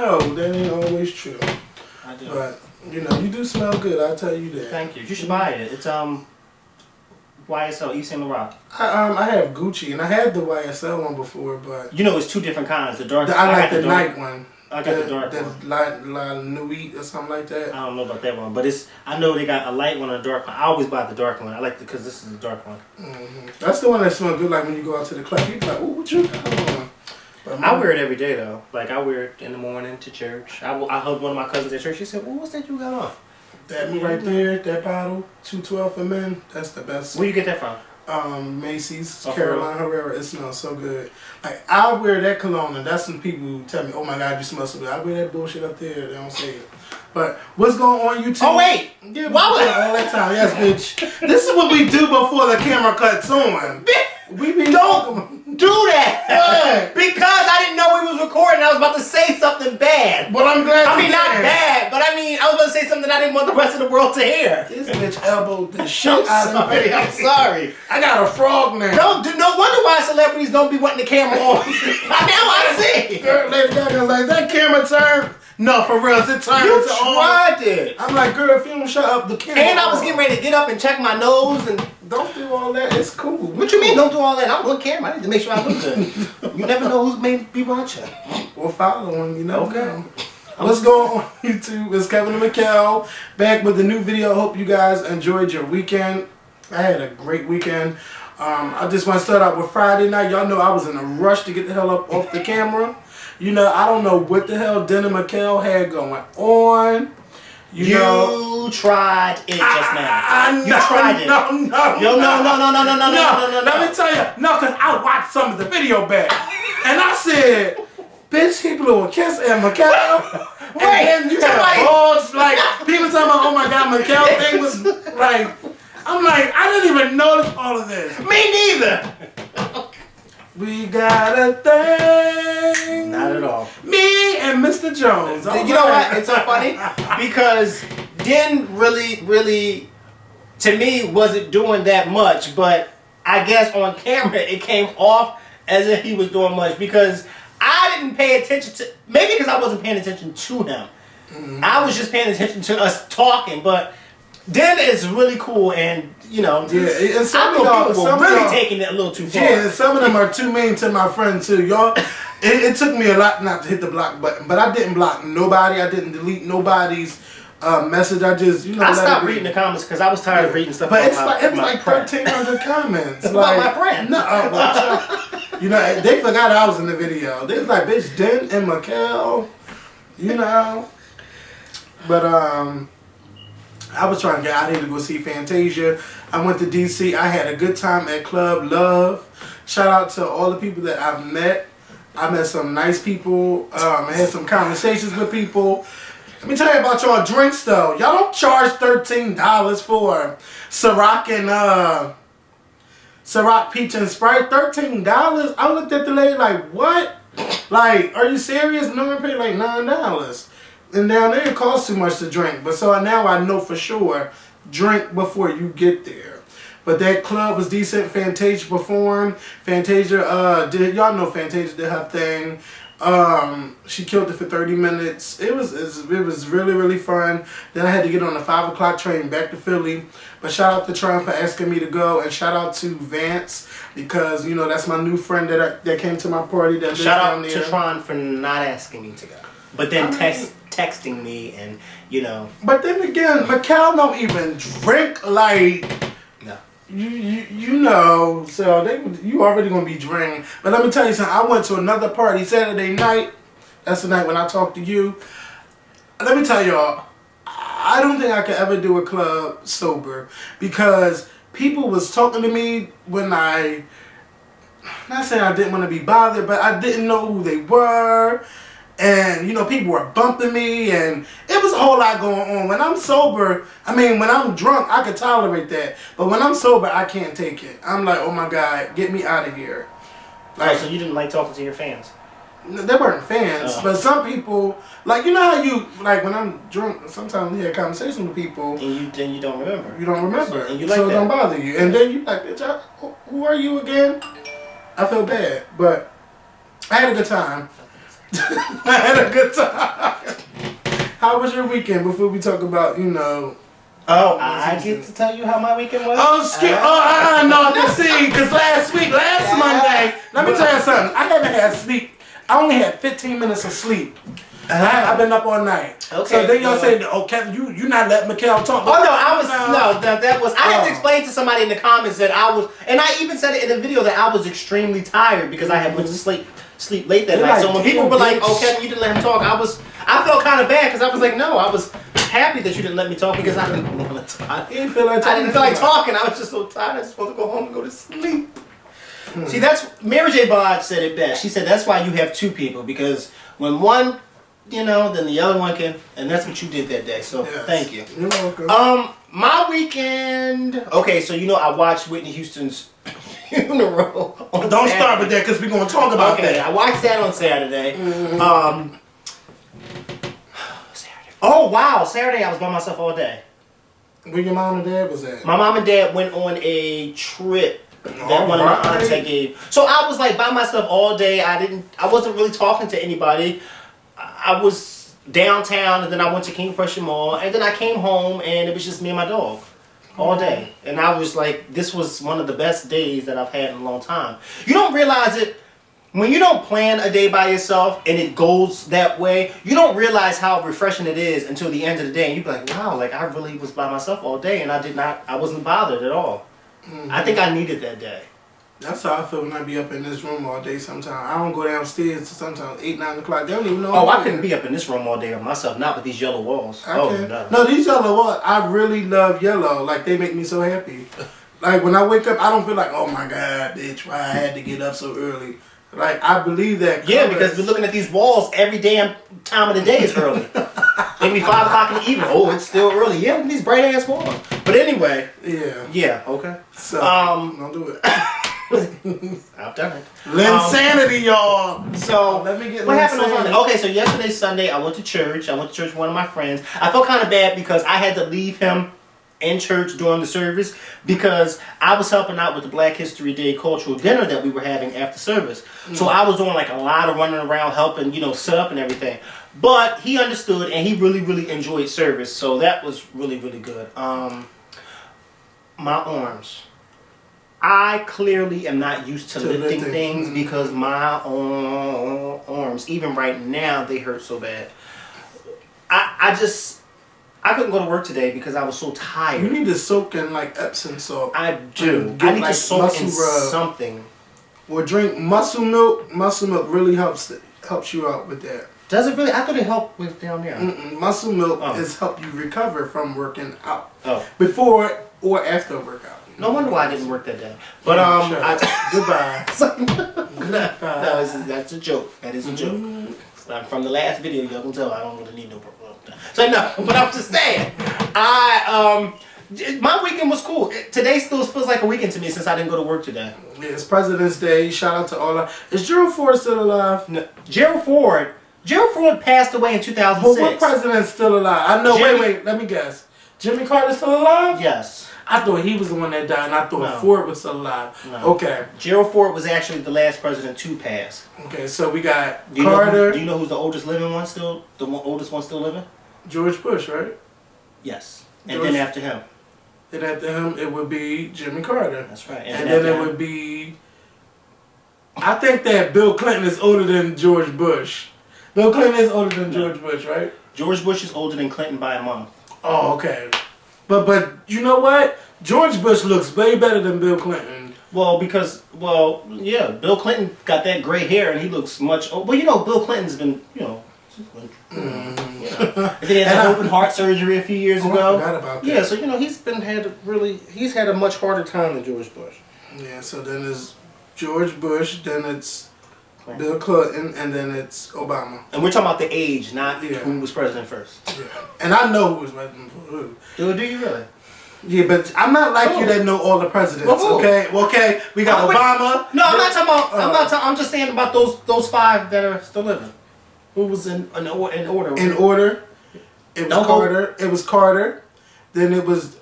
know that ain't always true. I do. But, you know, you do smell good, I'll tell you that. Thank you. You should buy it. It's YSL, Yves Saint Laurent. I have Gucci, and I had the YSL one before, but... You know, it's two different kinds. The dark... I like the night one. I got the dark one. La Nuit or something like that. I don't know about that one, but I know they got a light one and a dark one. I always buy the dark one. I like it because this is the dark one. Mm-hmm. That's the one that smells good, like when you go out to the club. People like, ooh, what you got on? I wear it every day, though. Like, I wear it in the morning to church. I hugged one of my cousins at church. She said, well, what's that you got on? That right there, that bottle, 212 for men, that's the best. Where you get that from? Macy's, Carolina Herrera. It smells so good. Like, I wear that cologne, and that's some people who tell me, oh my God, you smell so good. I wear that bullshit up there. They don't say it. But what's going on YouTube? Oh, wait. Yeah, why would all that time? Yes, bitch. This is what we do before the camera cuts on. We be Don't do that. Because I didn't know we was recording. I was about to say something bad. But I'm glad. I mean, not bad, but I mean, I was about to say something I didn't want the rest of the world to hear. This bitch elbowed the shit out of me. I'm sorry. I got a frog now. No wonder why celebrities don't be wanting the camera on. Now I see. Girl, Lady Gaga's like, that camera turned. No, for real, it turned. You tried it. I'm like, girl, if you don't shut up, the camera. And I was getting ready to get up and check my nose and. Don't do all that. It's cool. What you mean? Don't do all that. I'm on camera. I need to make sure I look good. You never know who's may be watching. Or following, you know. Okay. What's going on YouTube? It's Kevin and Mikkel back with a new video. Hope you guys enjoyed your weekend. I had a great weekend. I just want to start out with Friday night. Y'all know I was in a rush to get the hell up off the camera. You know, I don't know what the hell Den and Mikkel had going on. You know, tried it just now. You tried it. No. No. Let me tell you. No, because I watched some of the video back. And I said, bitch, he blew a kiss at Mikkel. Wait, and then you had balls. Like, people talking about, oh my God, Mikkel thing was like, I'm like, I didn't even notice all of this. Me neither. We got a thing. Not at all. Me and Mr. Jones. You know what? It's so funny because Den really, to me, wasn't doing that much. But I guess on camera it came off as if he was doing much because I didn't pay attention to. Maybe because I wasn't paying attention to him. Mm-hmm. I was just paying attention to us talking. But Den is really cool and. You know, yeah, and some people were really taking it a little too far. Yeah, and some of them are too mean to my friend too. Y'all, it took me a lot not to hit the block button, but I didn't block nobody. I didn't delete nobody's message. I just, you know, I stopped reading the comments because I was tired of reading stuff. But about it was like 1,300 comments. About my friend. No, you know, they forgot I was in the video. They was like, bitch, Den and Mikkel, you know, but I was trying to get out here to go see Fantasia. I went to DC. I had a good time at Club Love. Shout out to all the people that I've met. I met some nice people. I had some conversations with people. Let me tell you about y'all drinks though. Y'all don't charge $13 for Ciroc and Ciroc Peach and Sprite. $13? I looked at the lady like, what? Like, are you serious? No one paid like $9. And down there it costs too much to drink. But so now I know for sure, drink before you get there. But that club was decent. Fantasia performed. Fantasia y'all know Fantasia did her thing. She killed it for 30 minutes. It was really fun. Then I had to get on the 5 o'clock train back to Philly. But shout out to Tron for asking me to go, and shout out to Vance because you know that's my new friend that came to my party. That shout out to Tron for not asking me to go, but then texting me and you know. But then again, Mikkel don't even drink like. No. You know, so you already gonna be drinking. But let me tell you something. I went to another party Saturday night. That's the night when I talked to you. Let me tell y'all, I don't think I could ever do a club sober because people was talking to me when not saying I didn't want to be bothered, but I didn't know who they were. And, you know, people were bumping me, and it was a whole lot going on. When I'm sober, I mean, when I'm drunk, I could tolerate that. But when I'm sober, I can't take it. I'm like, oh my God, get me out of here. Like, so you didn't like talking to your fans? They weren't fans, but some people, like, you know how you, like, when I'm drunk, sometimes we have conversations with people. And you don't remember. You don't remember. And you like so that. it don't bother you. And then you like, bitch, who are you again? I feel bad, but I had a good time. I had a good time. How was your weekend before we talk about, Oh, I get to tell you how my weekend was? Oh, see, because last Monday, let me tell you something. I haven't had sleep. I only had 15 minutes of sleep. I've been up all night. Okay. So then y'all say, "Oh, Kevin, you not letting Mikhail talk." Oh no, that was. I had to explain to somebody in the comments that I was, and I even said it in the video that I was extremely tired because I had went to sleep late that night. So when people were like, "Oh, Kevin, you didn't let him talk," I felt kind of bad because I was like, "No, I was happy that you didn't let me talk because I didn't want to talk. I didn't feel like talking. I was just so tired. I just wanted to go home and go to sleep." See, that's Mary J. Blige said it best. She said that's why you have two people, because when one, then the other one can, and that's what you did that day. So thank you. You're welcome. My weekend. Okay, so I watched Whitney Houston's funeral. Don't start with that because we're gonna talk about that. I watched that on Saturday. Mm-hmm. Oh wow, Saturday I was by myself all day. Where your mom and dad was at? My mom and dad went on a trip that one of my aunts had gave. So I was like by myself all day. I wasn't really talking to anybody. I was downtown, and then I went to King Prussia Mall, and then I came home, and it was just me and my dog all day. And I was like, this was one of the best days that I've had in a long time. You don't realize it when you don't plan a day by yourself and it goes that way. You don't realize how refreshing it is until the end of the day, and you be like, wow, like I really was by myself all day, and I wasn't bothered at all. Mm-hmm. I think I needed that day. That's how I feel when I be up in this room all day sometimes. I don't go downstairs to sometimes 8, 9 o'clock. They don't even know. Oh, I couldn't be up in this room all day by myself, not with these yellow walls. No, these yellow walls, I really love yellow. Like, they make me so happy. Like, when I wake up, I don't feel like, oh my God, bitch, why I had to get up so early. Like, I believe that. Yeah, because we're looking at these walls every damn time of the day is early. Maybe 5 o'clock in the evening. Oh, it's still early. Yeah, with these bright ass walls. But anyway. Yeah. Yeah, okay. So, don't do it. I've done it. Linsanity, y'all. So let me get what happened on Sunday? Okay, so yesterday Sunday I went to church. With one of my friends. I felt kind of bad because I had to leave him in church during the service because I was helping out with the Black History Day cultural dinner that we were having after service. Mm-hmm. So I was doing like a lot of running around helping, set up and everything. But he understood and he really, really enjoyed service. So that was really, really good. My arms. I clearly am not used to lifting things because my arms, even right now, they hurt so bad. I couldn't go to work today because I was so tired. You need to soak in like Epsom salt. I do. I need to soak in something. Or drink muscle milk. Muscle milk really helps you out with that. Does it really? I thought it helped with down there. Muscle milk has helped you recover from working out. Oh. Before or after a workout. No wonder why I didn't work that day. But goodbye. No, that's a joke. That is a joke. From the last video, y'all can tell I don't really need no problem. So no, but I'm just saying, my weekend was cool. Today still feels like a weekend to me since I didn't go to work today. Yeah, it's President's Day. Shout out to all of. Is Gerald Ford still alive? No, Gerald Ford passed away in 2006. Well, what president's still alive? I know. Wait. Let me guess. Jimmy Carter's still alive? Yes. I thought he was the one that died, and I thought Ford was still alive. No. Okay. Gerald Ford was actually the last president to pass. Okay, so we got Carter. Do you know who's the oldest living one still? The oldest one still living? George Bush, right? Yes. And then after him? Then after him, it would be Jimmy Carter. That's right. And then it would be... I think that Bill Clinton is older than George Bush. Bill Clinton is older than George Bush, right? George Bush is older than Clinton by a month. Oh, okay. But you know what? George Bush looks way better than Bill Clinton. Well, yeah, Bill Clinton got that gray hair and he looks much... Well, Bill Clinton's been, And then he had open heart surgery a few years ago. I forgot about that. Yeah, so he's had a much harder time than George Bush. Yeah, so then it's George Bush, then it's Bill Clinton, and then it's Obama. And we're talking about the age, not who was president first. Yeah. And I know who was president for who. Do you really? Yeah, but I'm not like you that know all the presidents. Well, okay. We got Obama. No, I'm not talking about. I'm just saying about those 5 that are still living. Who was in order? In order, it was Carter. It was Carter. Then it was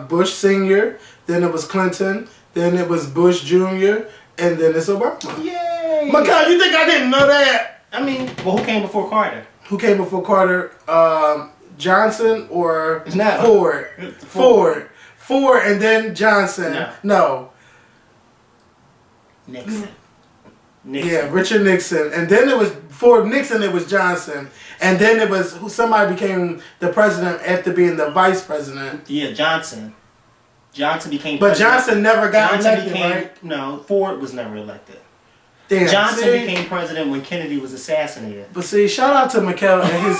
Bush Senior. Then it was Clinton. Then it was Bush Jr. And then it's Obama. Yay! My God, you think I didn't know that? I mean, well, who came before Carter? Who came before Carter? Johnson or No. Ford, and then Johnson. No. Nixon. Yeah, Richard Nixon, and then it was for Nixon. It was Johnson, and then it was somebody became the president after being the vice president. Yeah, Johnson. Johnson became. But president. Johnson never got elected, right? No, Ford was never elected. Damn, Johnson became president when Kennedy was assassinated. But see, shout out to McKell and his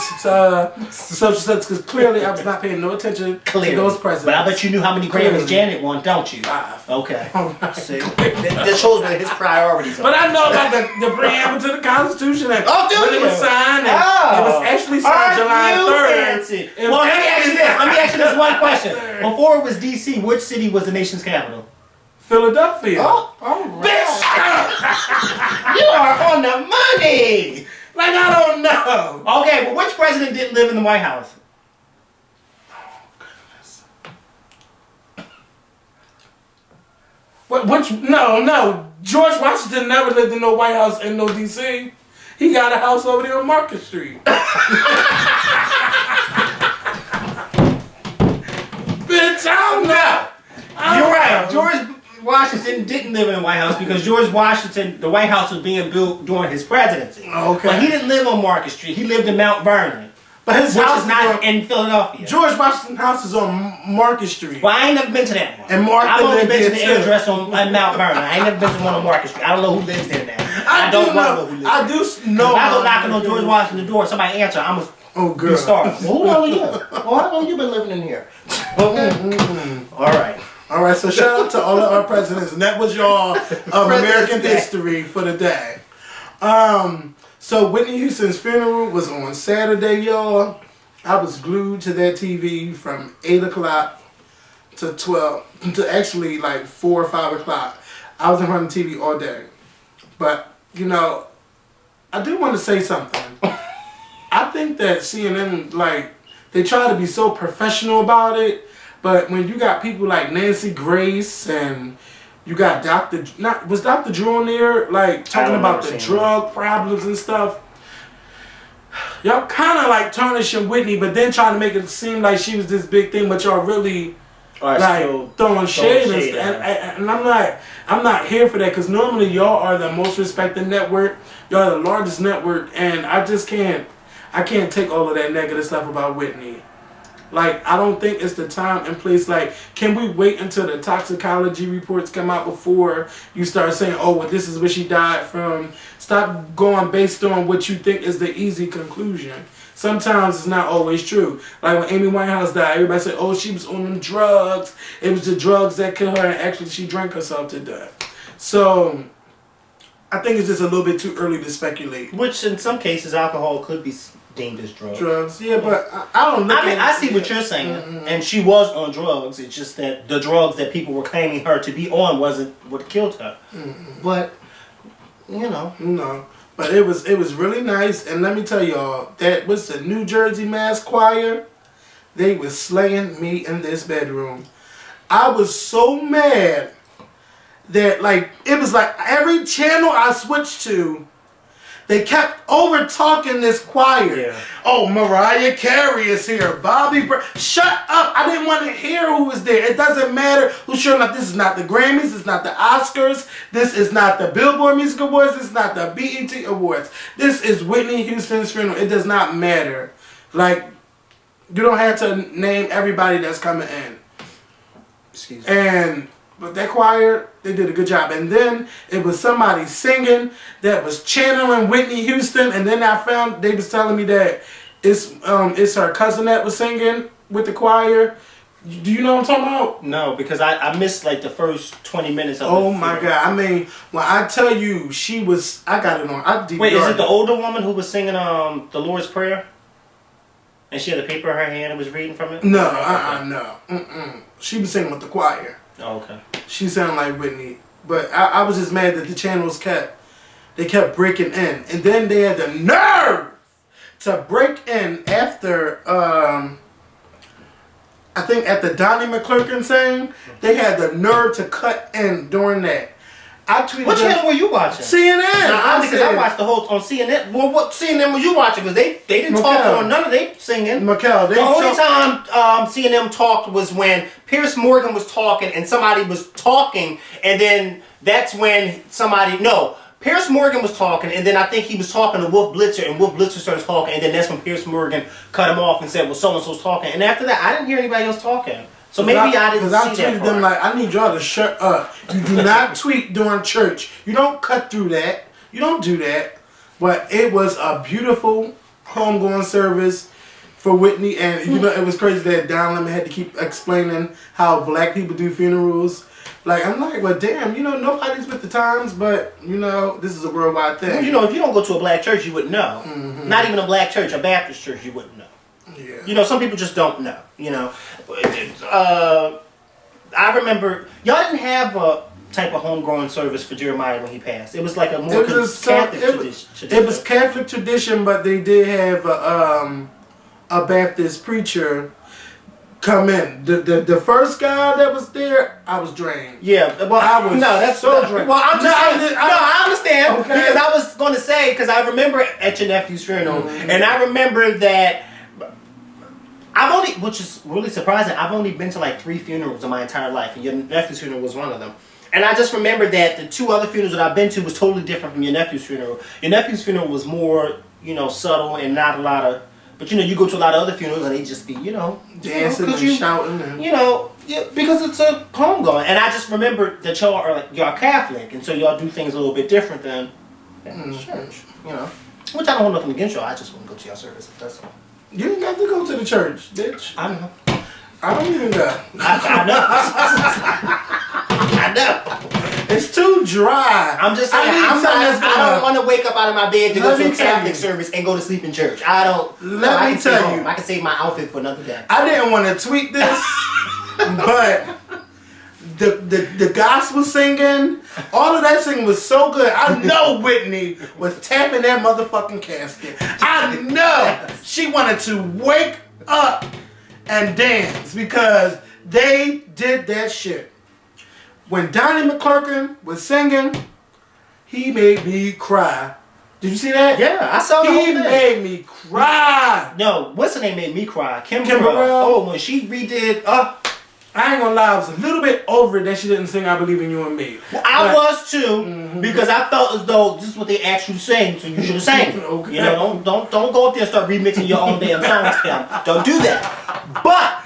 social studies, because clearly I was not paying no attention to those presidents. But I bet you knew how many Grammys Janet won, don't you? 5. Okay. Right. See, that shows where his priorities are. But I know about the preamble to the Constitution and when it was signed. And it was actually signed July 3rd. Well, let me ask you this one question. Before it was D.C., which city was the nation's capital? Philadelphia. Oh, bitch! You are on the money! Like, I don't know. Okay, but which president didn't live in the White House? No. George Washington never lived in no White House in no D.C. He got a house over there on Market Street. Bitch, I don't know. You're right. George Washington didn't live in the White House because George Washington, the White House was being built during his presidency. Okay. But he didn't live on Market Street. He lived in Mount Vernon. But his house is not in Philadelphia. George Washington's house is on Market Street. Well, I ain't never been to that one. And I've only been to the address on Mount Vernon. I ain't never been to one on Market Street. I don't know who lives there now. I don't know who lives there. I do know. If I go knocking on George Washington's door, somebody answer, I'm a be starved. Well, who are you? Well, how long you been living in here? All right. So shout out to all of our presidents, and that was y'all American history for the day. So Whitney Houston's funeral was on Saturday, y'all. I was glued to that TV from 8 o'clock to 12, to actually like 4 or 5 o'clock. I was in front of the TV all day. But, you know, I do want to say something. I think that CNN, like, they try to be so professional about it, but when you got people like Nancy Grace and you got was Dr. Drew on there, like, talking about the drug problems and stuff? Y'all kind of like tarnishing Whitney, but then trying to make it seem like she was this big thing, but y'all really like throwing shade and stuff. And I'm not here for that, because normally y'all are the most respected network, y'all are the largest network, and I can't take all of that negative stuff about Whitney. Like, I don't think it's the time and place. Like, can we wait until the toxicology reports come out before you start saying, oh, well, this is what she died from? Stop going based on what you think is the easy conclusion. Sometimes it's not always true. Like when Amy Winehouse died, everybody said, oh, she was on them drugs. It was the drugs that killed her, and actually she drank herself to death. So I think it's just a little bit too early to speculate. Which in some cases, alcohol could be deemed as drugs. Drugs, yeah, but I don't look at it. I see what you're saying, and she was on drugs. It's just that the drugs that people were claiming her to be on wasn't what killed her. But, you know. No. But it was really nice, and let me tell y'all, that was the New Jersey Mass Choir. They was slaying me in this bedroom. I was so mad that, like, it was like every channel I switched to, they kept over talking this choir. Yeah. Oh, Mariah Carey is here. Shut up. I didn't want to hear who was there. It doesn't matter who's showing up. This is not the Grammys. It's not the Oscars. This is not the Billboard Music Awards. This is not the BET Awards. This is Whitney Houston's funeral. It does not matter. Like, you don't have to name everybody that's coming in. Excuse me. But that choir, they did a good job. And then it was somebody singing that was channeling Whitney Houston. And then I found, they was telling me that it's her cousin that was singing with the choir. Do you know what I'm talking about? No, because I missed like the first 20 minutes of it. Oh my God. I mean, when I tell you, I got it on. Wait, is it the older woman who was singing the Lord's Prayer? And she had a paper in her hand and was reading from it? No, no. She was singing with the choir. Oh, okay. She sounded like Whitney. But I was just mad that the channels kept breaking in. And then they had the nerve to break in after, I think at the Donnie McClurkin thing, they had the nerve to cut in during that. I tweeted. What channel were you watching? CNN. Because I watched the whole on CNN. Well, what CNN were you watching? Because they didn't talk on none of they singing. The only time CNN talked was when Pierce Morgan was talking and somebody was talking, and then that's when Pierce Morgan was talking, and then I think he was talking to Wolf Blitzer, and Wolf Blitzer started talking, and then that's when Pierce Morgan cut him off and said, well, so-and-so's talking. And after that, I didn't hear anybody else talking. So maybe I didn't see that. Because I tweeted them like, I need y'all to shut up. You do not tweet during church. You don't cut through that. You don't do that. But it was a beautiful homegoing service for Whitney, and you know, it was crazy that Don Lemon had to keep explaining how black people do funerals. Like, I'm like, well, damn, you know, nobody's with the times, but, you know, this is a worldwide thing. Well, you know, if you don't go to a black church, you wouldn't know. Mm-hmm. Not even a black church, a Baptist church, you wouldn't know. Yeah. You know, some people just don't know, you know. I remember, y'all didn't have a type of homegrown service for Jeremiah when he passed. It was like a more Catholic tradition. It was Catholic tradition, but they did have a Baptist preacher come in. The first guy that was there, I was drained. Yeah, well, I was drained. Well, I'm just I understand, okay. Because I was going to say, because I remember at your nephew's funeral, and I remember that which is really surprising, I've only been to like 3 funerals in my entire life, and your nephew's funeral was one of them. And I just remember that the 2 other funerals that I've been to was totally different from your nephew's funeral. Your nephew's funeral was more, you know, subtle and not a lot of. But you know, you go to a lot of other funerals and they just be, you know, dancing and shouting, and you know, because it's a homegoing. And I just remember that y'all Catholic, and so y'all do things a little bit different than church, you know. Which I don't hold nothing against y'all. I just want to go to y'all service. That's all. You ain't got to go to the church, bitch. I know. I don't even go. I know. It's too dry. I'm just saying, I don't want to wake up out of my bed to go to a Catholic service and go to sleep in church. I don't. Let me tell you. I can save my outfit for another day. I didn't want to tweet this, but the gospel singing, all of that singing was so good. I know Whitney was tapping that motherfucking casket. I know she wanted to wake up and dance because they did that shit. When Donnie McClurkin was singing, he made me cry. Did you see that? Yeah, I saw the whole thing. He made me cry. No, what's her name made me cry? Kim Burrell. Oh, when she redid. I ain't gonna lie, I was a little bit over it that she didn't sing I Believe in You and Me. Well, I was too, because I felt as though this is what they asked you to sing, so you should have sang it. Okay. You know, don't go up there and start remixing your own damn songs, Kim. Don't do that. But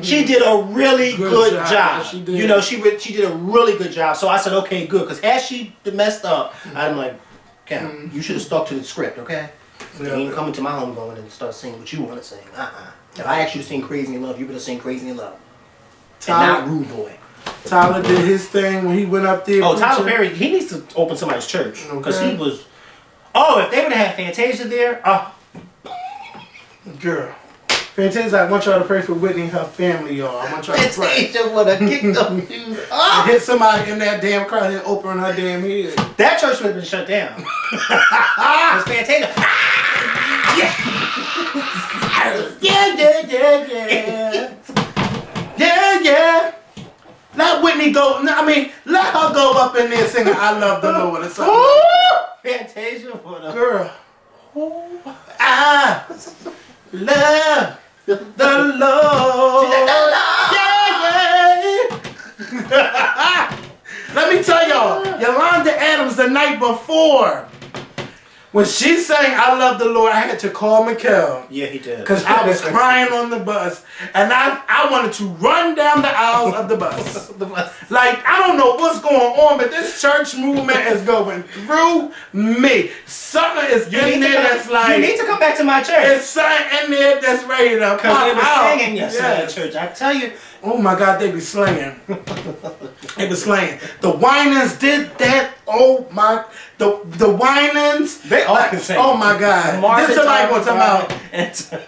she did a really good job. She did. You know, she did a really good job. So I said, okay, good, because had she messed up, I'm like, Kim, you should have stuck to the script, okay? You ain't coming to my homegoing and start singing what you want to sing. If I asked you to sing Crazy in Love, you better sing Crazy in Love. Tyler, and not Rude Boy. Tyler did his thing when he went up there. Oh, Tyler Perry, he needs to open somebody's church. Because he was... Oh, if they would have had Fantasia there... Girl. Fantasia, I want y'all to pray for Whitney and her family, y'all. I want y'all to pray. Fantasia would have kicked them dudes up. Hit somebody in that damn crowd and open her damn head. That church would have been shut down. Because Fantasia... Yeah. Yeah. Let Whitney go. Let her go up in there singing I Love the Lord or something. Fantasia would have... Girl. I love the Lord. Yeah. Let me tell y'all, Yolanda Adams the night before, when she sang I Love the Lord, I had to call Mikkel. Yeah, he did. Because I was crying on the bus. And I wanted to run down the aisles of the bus. Like, I don't know what's going on, but this church movement is going through me. Something is in there that's like... You need to come back to my church. There's something in there that's ready to pop out. Because they were singing yesterday at church. I tell you... Oh my God, they be slinging. They be slinging. The Winans did that. Oh my, the Winans. They all can sing. Oh my God. This somebody gonna talk about.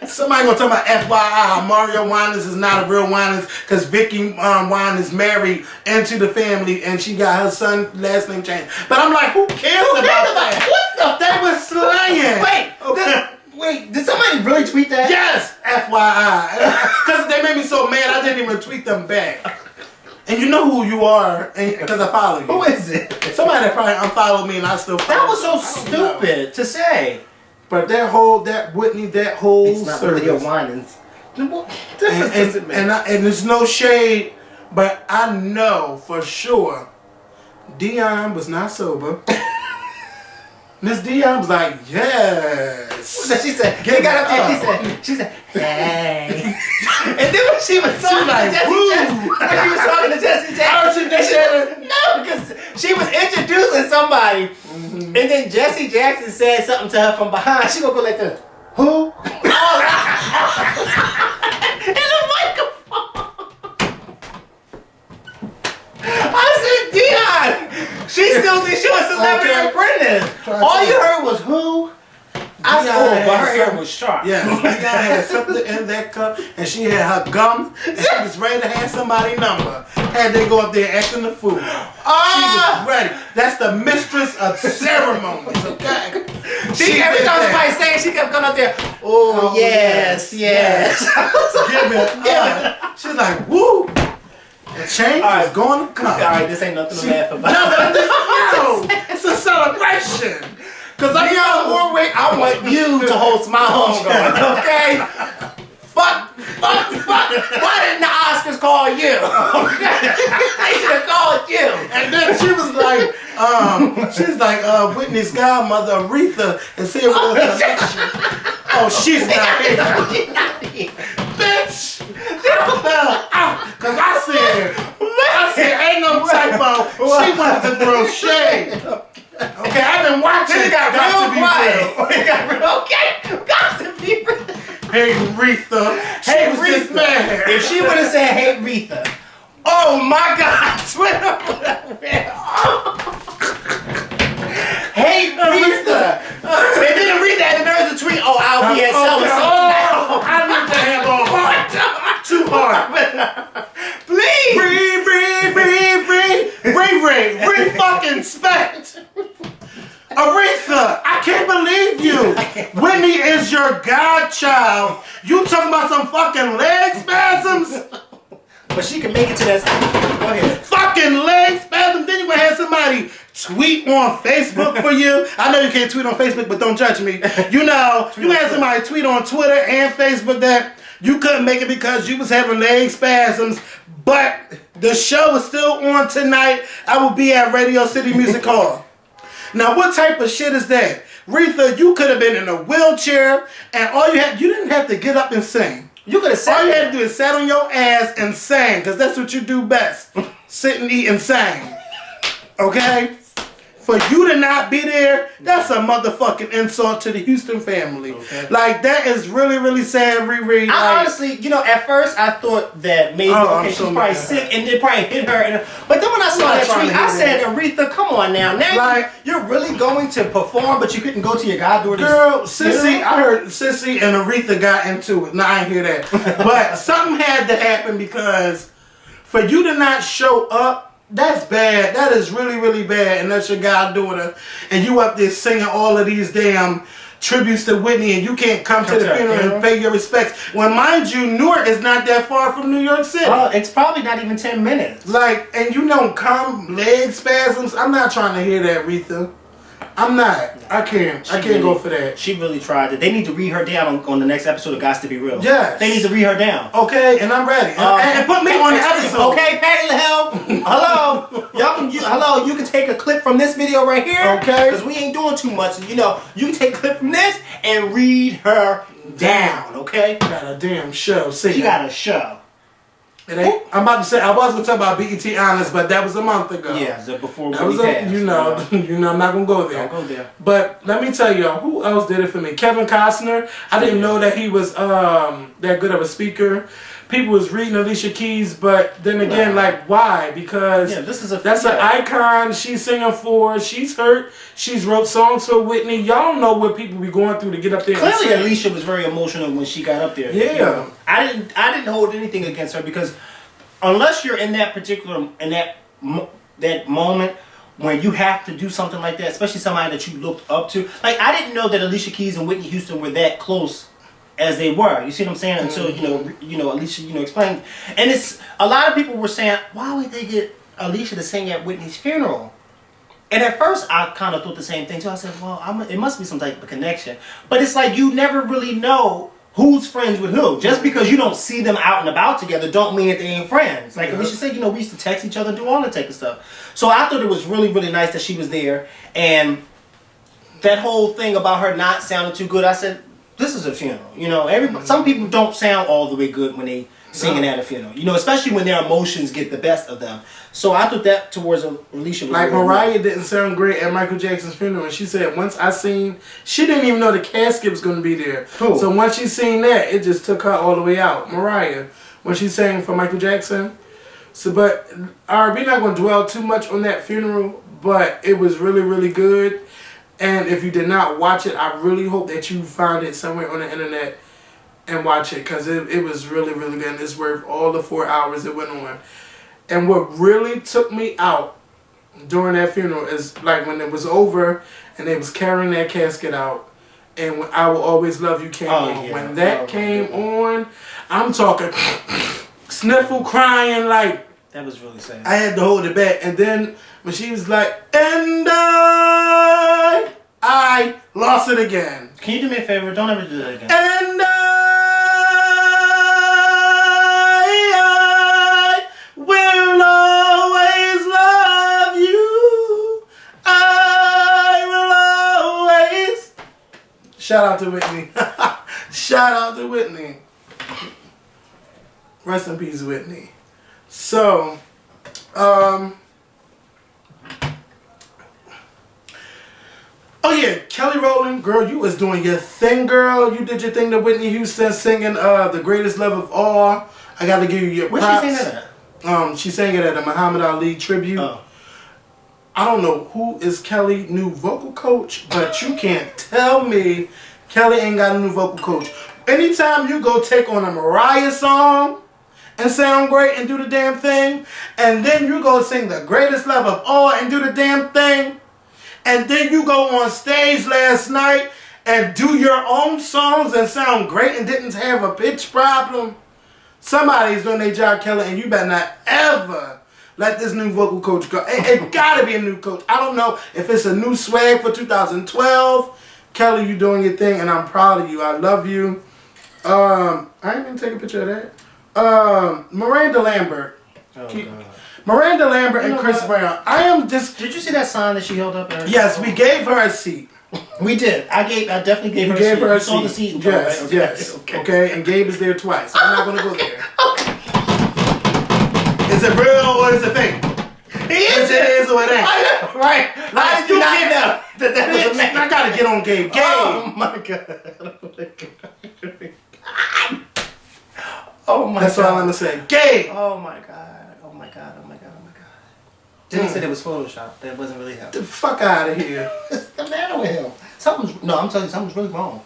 Somebody gonna talk about FYI. Mario Winans is not a real Winans because Vicky Winans married into the family and she got her son last name changed. But I'm like, who cares about that? What the? They was slinging. Wait, did somebody really tweet that? Yes, FYI. Because they made me so mad I didn't even tweet them back. And you know know who you are because I follow you. Who is it? Somebody that probably unfollowed me and I still follow That was so you. I don't know. stupid to say. But that Whitney, that whole It's not really a service. whining. And there's no shade, but I know for sure Dion was not sober. Miss Dion was like, yes. She said, he got up there, she said, hey. And then when she was talking like, to Jesse Jackson, no, because she was introducing somebody, and then Jesse Jackson said something to her from behind. She gonna go like this, who? In the microphone. I said, Dion, she still thinks she was Celebrity Okay. Apprentice. All you heard was who? I said, oh, but her hair was sharp. Yeah, Dion had something in that cup, and she had her gum, and she was ready to have somebody's number. Had they go up there acting the fool. She was ready. That's the mistress of ceremonies, okay? She every did time that. somebody sang, she kept going up there. Oh, yes. Give it up. She's like, woo. The change is going to come. All right, this ain't nothing to laugh about. No, it's a celebration. Because I Dionne Warwick, I want you to host my homegoing, okay? Fuck. Why didn't the Oscars call you? They should have called you. And then she was like, Whitney's godmother, Aretha, is here with a connection. Oh, she's not here. Bitch! Because I said, ain't no typo. She wanted to throw shade. Okay, I've been watching. It got real to be quiet. real. It got real, okay? Got to be real. Hey, Aretha. She was just mad. If she would have said, hey, Aretha. Oh, my God. Twitter would have been. Hey, Aretha. And then Aretha had the nerves to tweet, oh, I'll be at so-and-so tonight. I need to have a heart. Too hard. Please. Re-fucking-spect. Aretha, I can't believe you. Whitney is your godchild. You talking about some fucking leg spasms? But she can make it to that. Go ahead. Fucking leg spasms. Then you gonna have somebody tweet on Facebook for you. I know you can't tweet on Facebook, but don't judge me. You know, you had somebody tweet on Twitter and Facebook that you couldn't make it because you was having leg spasms, but the show is still on tonight. I will be at Radio City Music Hall. Now, what type of shit is that? Aretha, you could have been in a wheelchair, and you didn't have to get up and sing. You could have said All you had to do is sat on your ass and sang, because that's what you do best. Sit and eat and sing. Okay? For you to not be there, that's a motherfucking insult to the Houston family. Okay. Like, that is really, really sad, Riri. I honestly, at first I thought that maybe she's probably sick and it probably hit her. But then when I saw that tweet, I said, Aretha, come on now. Now you're really going to perform, but you couldn't go to your goddaughter's. Girl, Sissy, I heard Sissy and Aretha got into it. No, I ain't hear that. But something had to happen because for you to not show up, that's bad. That is really, really bad. And that's your goddaughter. And you up there singing all of these damn tributes to Whitney and you can't come to the funeral and pay your respects. When, mind you, Newark is not that far from New York City. It's probably not even 10 minutes. Like, and you don't come leg spasms. I'm not trying to hear that, Aretha. I'm not. I can't go for that. She really tried it. They need to read her down on the next episode of Gots to Be Real. Yes. They need to read her down. Okay, and I'm ready. And put me on the episode. Okay, Patty LaHelle. Hello. You can take a clip from this video right here. Okay. Because we ain't doing too much. You can take a clip from this and read her down. Okay. Got a damn show. She got a show. It ain't, I'm about to say, I was going to talk about BET Honest, but that was a month ago. Yeah, before we passed. I'm not going to go there. Don't go there. But let me tell you, who else did it for me? Kevin Costner. I didn't know that he was that good of a speaker. People was reading Alicia Keys, but then again, why? Because that's an icon she's singing for. She's hurt. She's wrote songs for Whitney. Y'all know what people be going through to get up there. Clearly, Alicia was very emotional when she got up there. Yeah. I didn't hold anything against her because unless you're in that particular that moment when you have to do something like that, especially somebody that you looked up to. Like, I didn't know that Alicia Keys and Whitney Houston were that close as they were. You see what I'm saying? Until Alicia explained. And it's a lot of people were saying, why would they get Alicia to sing at Whitney's funeral? And at first, I kind of thought the same thing too. I said, well, it must be some type of connection. But it's like you never really know who's friends with who. Just because you don't see them out and about together don't mean that they ain't friends. Like Alicia said, we used to text each other, do all that type of stuff. So I thought it was really, really nice that she was there. And that whole thing about her not sounding too good, I said, this is a funeral. Some people don't sound all the way good when they singing at a funeral. Especially when their emotions get the best of them. So I thought that towards Alicia was like really Mariah good. didn't sound great at Michael Jackson's funeral. And she said once I seen, she didn't even know the casket was going to be there. Cool. So once she seen that, it just took her all the way out. Mariah, when she sang for Michael Jackson. So, but we're not going to dwell too much on that funeral, but it was really, really good. And if you did not watch it, I really hope that you found it somewhere on the internet and watch it, because it was really, really good. And it's worth all the 4 hours it went on. And what really took me out during that funeral is like when it was over and they was carrying that casket out, and when I Will Always Love You came on. Yeah. When that came on, I'm talking sniffle, crying, like that was really sad. I had to hold it back. And then when she was like, and I lost it again. Can you do me a favor? Don't ever do that again. And I will always love you. I will always. Shout out to Whitney. Shout out to Whitney. Rest in peace, Whitney. So, oh yeah, Kelly Rowland, girl, you was doing your thing, girl. You did your thing to Whitney Houston singing The Greatest Love of All. I gotta give you your props. Where'd she sing that at? She sang it at a Muhammad Ali tribute. Oh. I don't know who is Kelly's new vocal coach, but you can't tell me Kelly ain't got a new vocal coach. Anytime you go take on a Mariah song and sound great and do the damn thing, and then you go sing The Greatest Love of All and do the damn thing, and then you go on stage last night and do your own songs and sound great and didn't have a pitch problem, somebody's doing their job, Kelly, and you better not ever let this new vocal coach go. It gotta be a new coach. I don't know if it's a new swag for 2012. Kelly, you doing your thing, and I'm proud of you. I love you. I ain't even take a picture of that. Miranda Lambert. Oh, God. Miranda Lambert and Chris Brown. I am just. Did you see that sign that she held up? Yes, we gave her a seat. We did. I definitely gave her a seat. Gave her a you seat. saw the seat. Yes, right? Okay. yes. Okay, and Gabe is there twice. I'm not gonna go there. Is it real or is it fake? He is. It is or it ain't. Right. Like, you can't know that was a man. I gotta get on Gabe. Gabe. Oh my God. Oh my God. That's all I'm gonna say. Gabe. Oh my God. Oh my God. Oh my God. Oh my God. Didn't say it was Photoshop. That wasn't really him. Get the fuck out of here. What's the matter with him? I'm telling you, something's really wrong.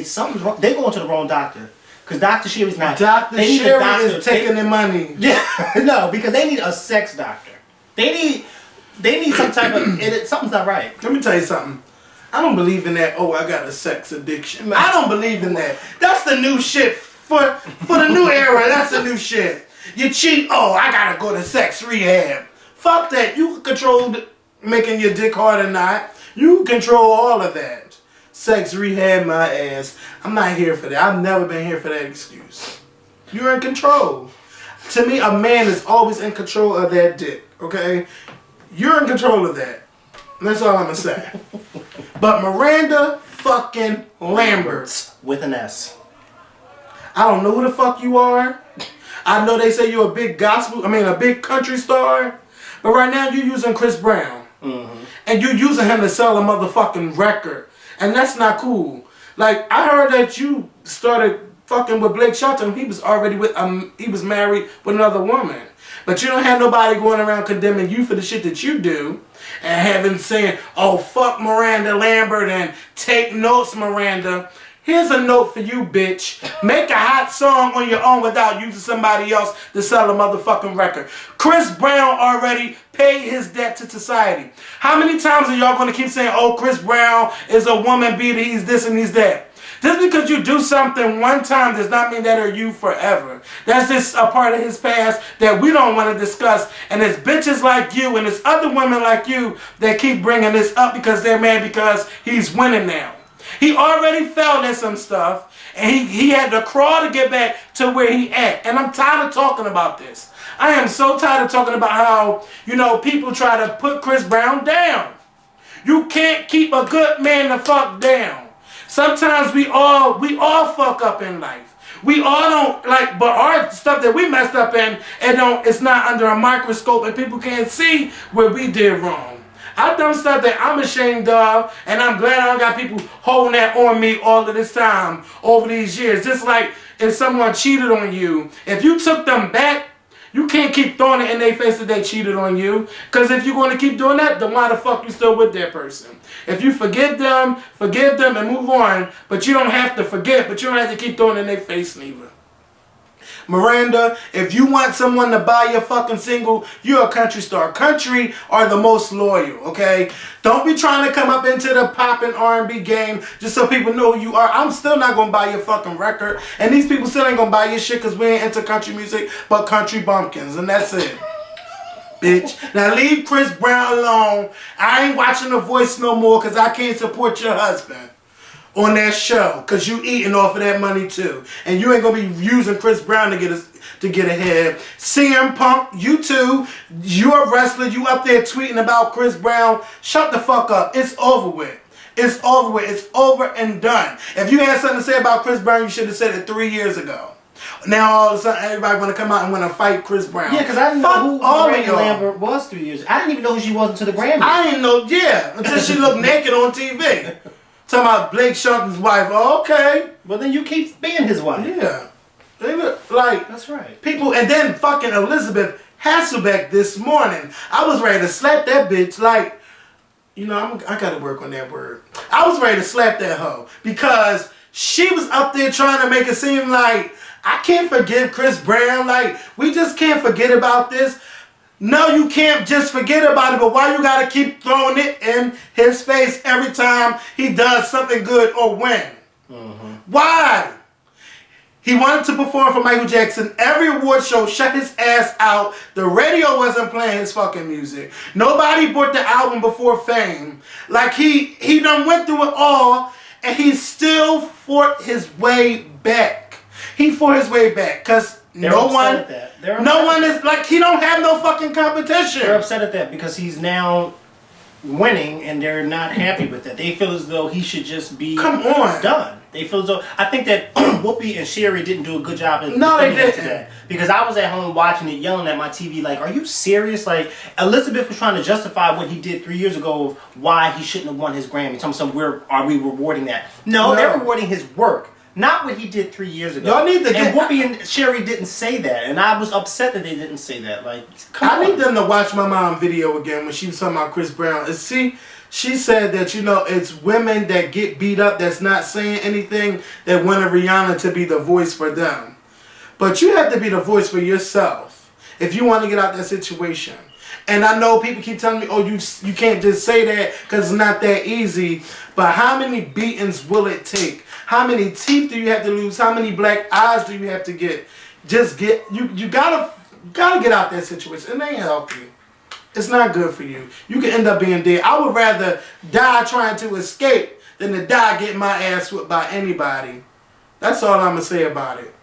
Something's wrong. They're going to the wrong doctor. Because Dr. Sherry's not. Dr. Sherry is taking their money. Yeah. No, because they need a sex doctor. They need some type of. Something's not right. Let me tell you something. I don't believe in that. Oh, I got a sex addiction. I don't believe in that. That's the new shit for the new era. That's the new shit. You cheat. Oh, I gotta go to sex rehab. Fuck that. You can control making your dick hard or not. You control all of that. Sex rehab my ass. I'm not here for that. I've never been here for that excuse. You're in control. To me, a man is always in control of that dick. Okay? You're in control of that. That's all I'm gonna say. But Miranda fucking Lambert. With an S. I don't know who the fuck you are. I know they say you're a big a big country star. But right now you're using Chris Brown. Mm-hmm. And you're using him to sell a motherfucking record. And that's not cool. Like, I heard that you started fucking with Blake Shelton. He was already he was married with another woman. But you don't have nobody going around condemning you for the shit that you do. And having saying, oh, fuck Miranda Lambert and take notes, Miranda. Here's a note for you, bitch. Make a hot song on your own without using somebody else to sell a motherfucking record. Chris Brown already paid his debt to society. How many times are y'all going to keep saying, oh, Chris Brown is a woman beater, he's this and he's that? Just because you do something one time does not mean that are you forever. That's just a part of his past that we don't want to discuss. And it's bitches like you and it's other women like you that keep bringing this up because they're mad because he's winning now. He already fell in some stuff and he had to crawl to get back to where he at. And I'm tired of talking about this. I am so tired of talking about how, you know, people try to put Chris Brown down. You can't keep a good man the fuck down. Sometimes we all fuck up in life. We all don't like, but our stuff that we messed up in, it's not under a microscope and people can't see where we did wrong. I've done stuff that I'm ashamed of, and I'm glad I don't got people holding that on me all of this time over these years. Just like if someone cheated on you, if you took them back, you can't keep throwing it in their face that they cheated on you. Because if you're going to keep doing that, then why the fuck you still with that person? If you forgive them and move on. But you don't have to forget, but you don't have to keep throwing it in their face neither. Miranda, if you want someone to buy your fucking single, you're a country star. Country are the most loyal, okay? Don't be trying to come up into the pop and R&B game just so people know who you are. I'm still not going to buy your fucking record. And these people still ain't going to buy your shit because we ain't into country music but country bumpkins. And that's it. Bitch. Now leave Chris Brown alone. I ain't watching The Voice no more because I can't support your husband on that show, because you eating off of that money too. And you ain't going to be using Chris Brown to get ahead. CM Punk, you too. You're a wrestler. You up there tweeting about Chris Brown. Shut the fuck up. It's over with. It's over with. It's over and done. If you had something to say about Chris Brown, you should have said it 3 years ago. Now all of a sudden everybody want to come out and want to fight Chris Brown. Yeah, because I didn't know who Miranda Lambert was 3 years ago. I didn't even know who she was until the Grammy. I didn't know, until she looked naked on TV. Talking about Blake Shelton's wife. Oh, okay. Well, then you keep being his wife. Yeah. They look like... That's right. People, and then fucking Elizabeth Hasselbeck this morning. I was ready to slap that bitch like... You know, I got to work on that word. I was ready to slap that hoe. Because she was up there trying to make it seem like... I can't forgive Chris Brown. Like, we just can't forget about this. No, you can't just forget about it, but why you gotta keep throwing it in his face every time he does something good or win? Mm-hmm. Why? He wanted to perform for Michael Jackson. Every award show shut his ass out. The radio wasn't playing his fucking music. Nobody bought the album before Fame. Like, he done went through it all, and he still fought his way back. He fought his way back, because no one is like, he don't have no fucking competition. They're upset at that because he's now winning and they're not happy with that. They feel as though he should just be done. They feel as though, I think that Whoopi and Sherry didn't do a good job in they didn't. That. Because I was at home watching it, yelling at my TV like, are you serious? Like, Elizabeth was trying to justify what he did 3 years ago of why he shouldn't have won his Grammy. Are we rewarding that? No, they're rewarding his work. Not what he did 3 years ago. Y'all need to and Whoopi and Sherry didn't say that, and I was upset that they didn't say that. Like, I need them to watch my mom video again when she was talking about Chris Brown. And see, she said that, you know, it's women that get beat up that's not saying anything that wanted Rihanna to be the voice for them. But you have to be the voice for yourself if you want to get out that situation. And I know people keep telling me, oh, you can't just say that because it's not that easy. But how many beatings will it take? How many teeth do you have to lose? How many black eyes do you have to get? You gotta get out that situation. It ain't healthy. It's not good for you. You can end up being dead. I would rather die trying to escape than to die getting my ass whipped by anybody. That's all I'm gonna say about it.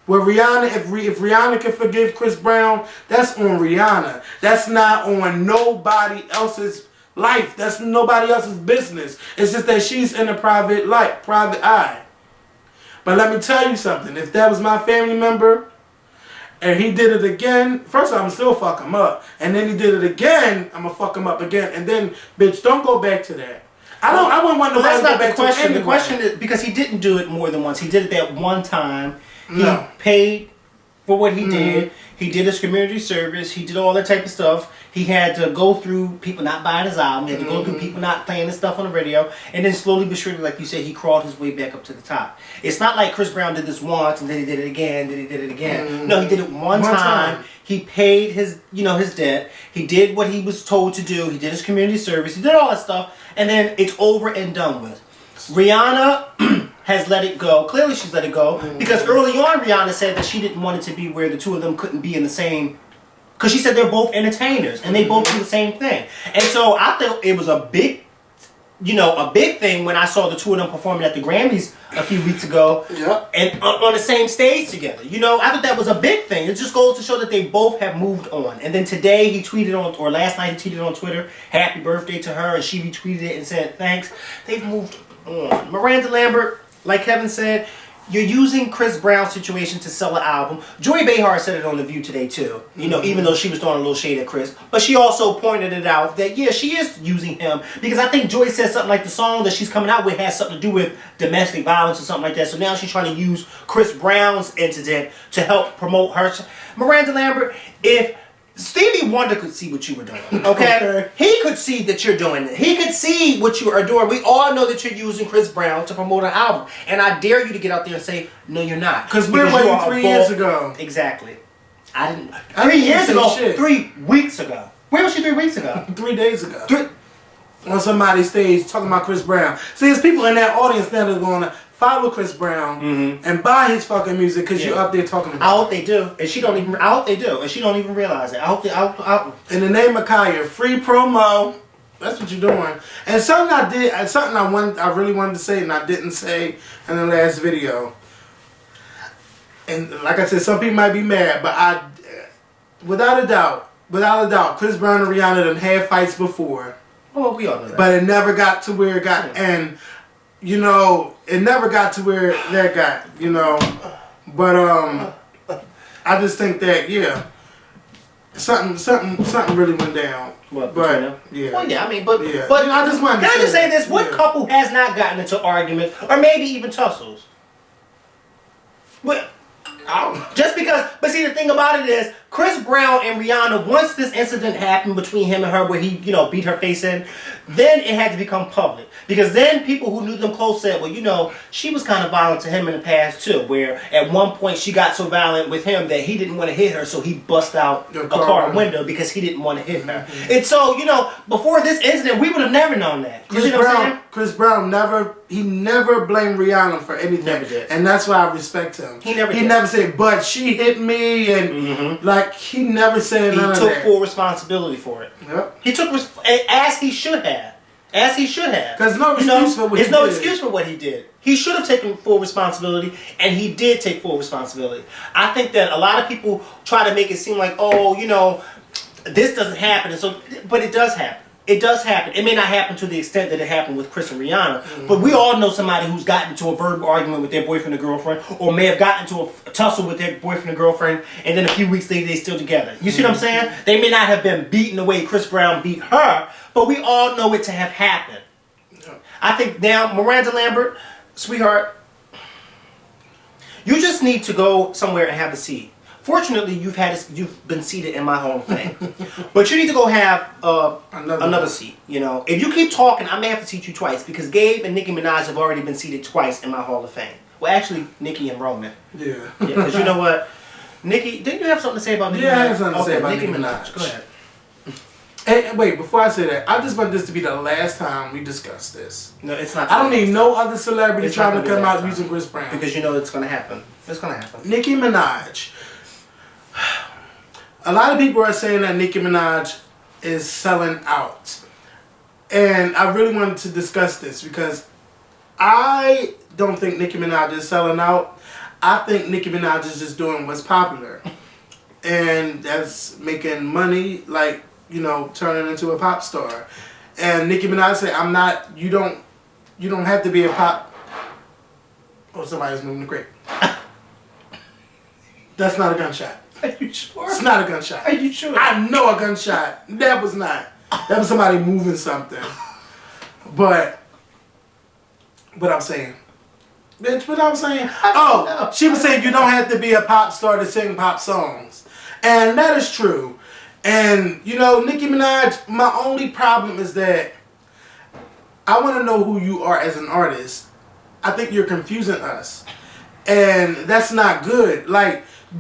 Well, Rihanna, if Rihanna can forgive Chris Brown, that's on Rihanna. That's not on nobody else's life. That's nobody else's business. It's just that she's in a private eye. But let me tell you something. If that was my family member and he did it again, first I'm still fuck him up. And then he did it again, I'm gonna fuck him up again. And then, bitch, don't go back to that. I wouldn't want nobody to go back to it anyway. The question is, because he didn't do it more than once. He did it that one time. He paid for what he did. He did his community service. He did all that type of stuff. He had to go through people not buying his album. He had to go through people not playing his stuff on the radio. And then slowly but surely, like you said, he crawled his way back up to the top. It's not like Chris Brown did this once and then he did it again, then he did it again. No, he did it one time. He paid his debt. He did what he was told to do. He did his community service. He did all that stuff. And then it's over and done with. Rihanna has let it go. Clearly she's let it go. Because early on Rihanna said that she didn't want it to be where the two of them couldn't be in the same... Because she said they're both entertainers and they both do the same thing. And so I thought it was a big, a big thing when I saw the two of them performing at the Grammys a few weeks ago. Yep. And on the same stage together. I thought that was a big thing. It just goes to show that they both have moved on. And then today he tweeted or last night he tweeted on Twitter, happy birthday to her, and she retweeted it and said thanks. They've moved on. Miranda Lambert, like Kevin said, you're using Chris Brown's situation to sell an album. Joy Behar said it on The View today too. Even though she was throwing a little shade at Chris. But she also pointed it out that, yeah, she is using him. Because I think Joy said something like the song that she's coming out with has something to do with domestic violence or something like that. So now she's trying to use Chris Brown's incident to help promote her. Miranda Lambert, if Stevie Wonder could see what you were doing, okay? He could see that you're doing it. He could see what you are doing. We all know that you're using Chris Brown to promote an album. And I dare you to get out there and say, no, you're not. Because where were you 3 years ago? Exactly. I didn't. 3 years ago. 3 weeks ago. Where was she 3 weeks ago? 3 days ago. On somebody's stage talking about Chris Brown. See, there's people in that audience now that's going to follow Chris Brown and buy his fucking music because you're up there talking about I hope they do. And she don't even. I hope they do. And she don't even realize it. I hope they. In the name of Kaya, free promo. That's what you're doing. And something I did, something I really wanted to say and I didn't say in the last video. And like I said, some people might be mad, but without a doubt, Chris Brown and Rihanna done had fights before. Oh, we all know that. But it never got to where it got, and it never got to where that got, But I just think that something really went down. What, but yeah. Well, yeah, I mean, but I just wanted to can I just say this? What couple has not gotten into arguments or maybe even tussles? Well, just because, but see, the thing about it is, Chris Brown and Rihanna, once this incident happened between him and her where he, beat her face in, then it had to become public. Because then people who knew them close said, well, she was kind of violent to him in the past too, where at one point she got so violent with him that he didn't want to hit her, so he bust out a car window because he didn't want to hit her. And so, before this incident, we would have never known that. Chris Brown never blamed Rihanna for anything. Never did. And that's why I respect him. He never said, but she hit me, and he never said none of that. He took full responsibility for it. Yep. He took as he should have. As he should have. Because no excuse for what he did. There's no excuse for what he did. He should have taken full responsibility, and he did take full responsibility. I think that a lot of people try to make it seem like, this doesn't happen, but it does happen. It does happen. It may not happen to the extent that it happened with Chris and Rihanna, but we all know somebody who's gotten into a verbal argument with their boyfriend or girlfriend, or may have gotten into a tussle with their boyfriend or girlfriend, and then a few weeks later they're still together. You see what I'm saying? They may not have been beaten the way Chris Brown beat her, but we all know it to have happened. I think now, Miranda Lambert, sweetheart, you just need to go somewhere and have a seat. Fortunately, you've been seated in my Hall of Fame, but you need to go have another seat. If you keep talking, I may have to seat you twice because Gabe and Nicki Minaj have already been seated twice in my Hall of Fame. Well, actually, Nicki and Roman. Yeah. Because you know what, Nicki, didn't you have something to say about Nicki? Yeah, I have something to say about Nicki Minaj. Go ahead. Hey, wait, before I say that, I just want this to be the last time we discuss this. No, it's not. I don't need no other celebrity trying to come out using Chris Brown. Because it's going to happen. It's going to happen. Nicki Minaj. A lot of people are saying that Nicki Minaj is selling out. And I really wanted to discuss this because I don't think Nicki Minaj is selling out. I think Nicki Minaj is just doing what's popular. And that's making money, turning into a pop star. And Nicki Minaj said, you don't have to be a pop. Oh, somebody's moving the crate. That's not a gunshot. Are you sure? It's not a gunshot. Are you sure? I know a gunshot. That was not. That was somebody moving something. But what I'm saying. Bitch, what I'm saying? She was saying you don't have to be a pop star to sing pop songs. And that is true. And, Nicki Minaj, my only problem is that I want to know who you are as an artist. I think you're confusing us. And that's not good.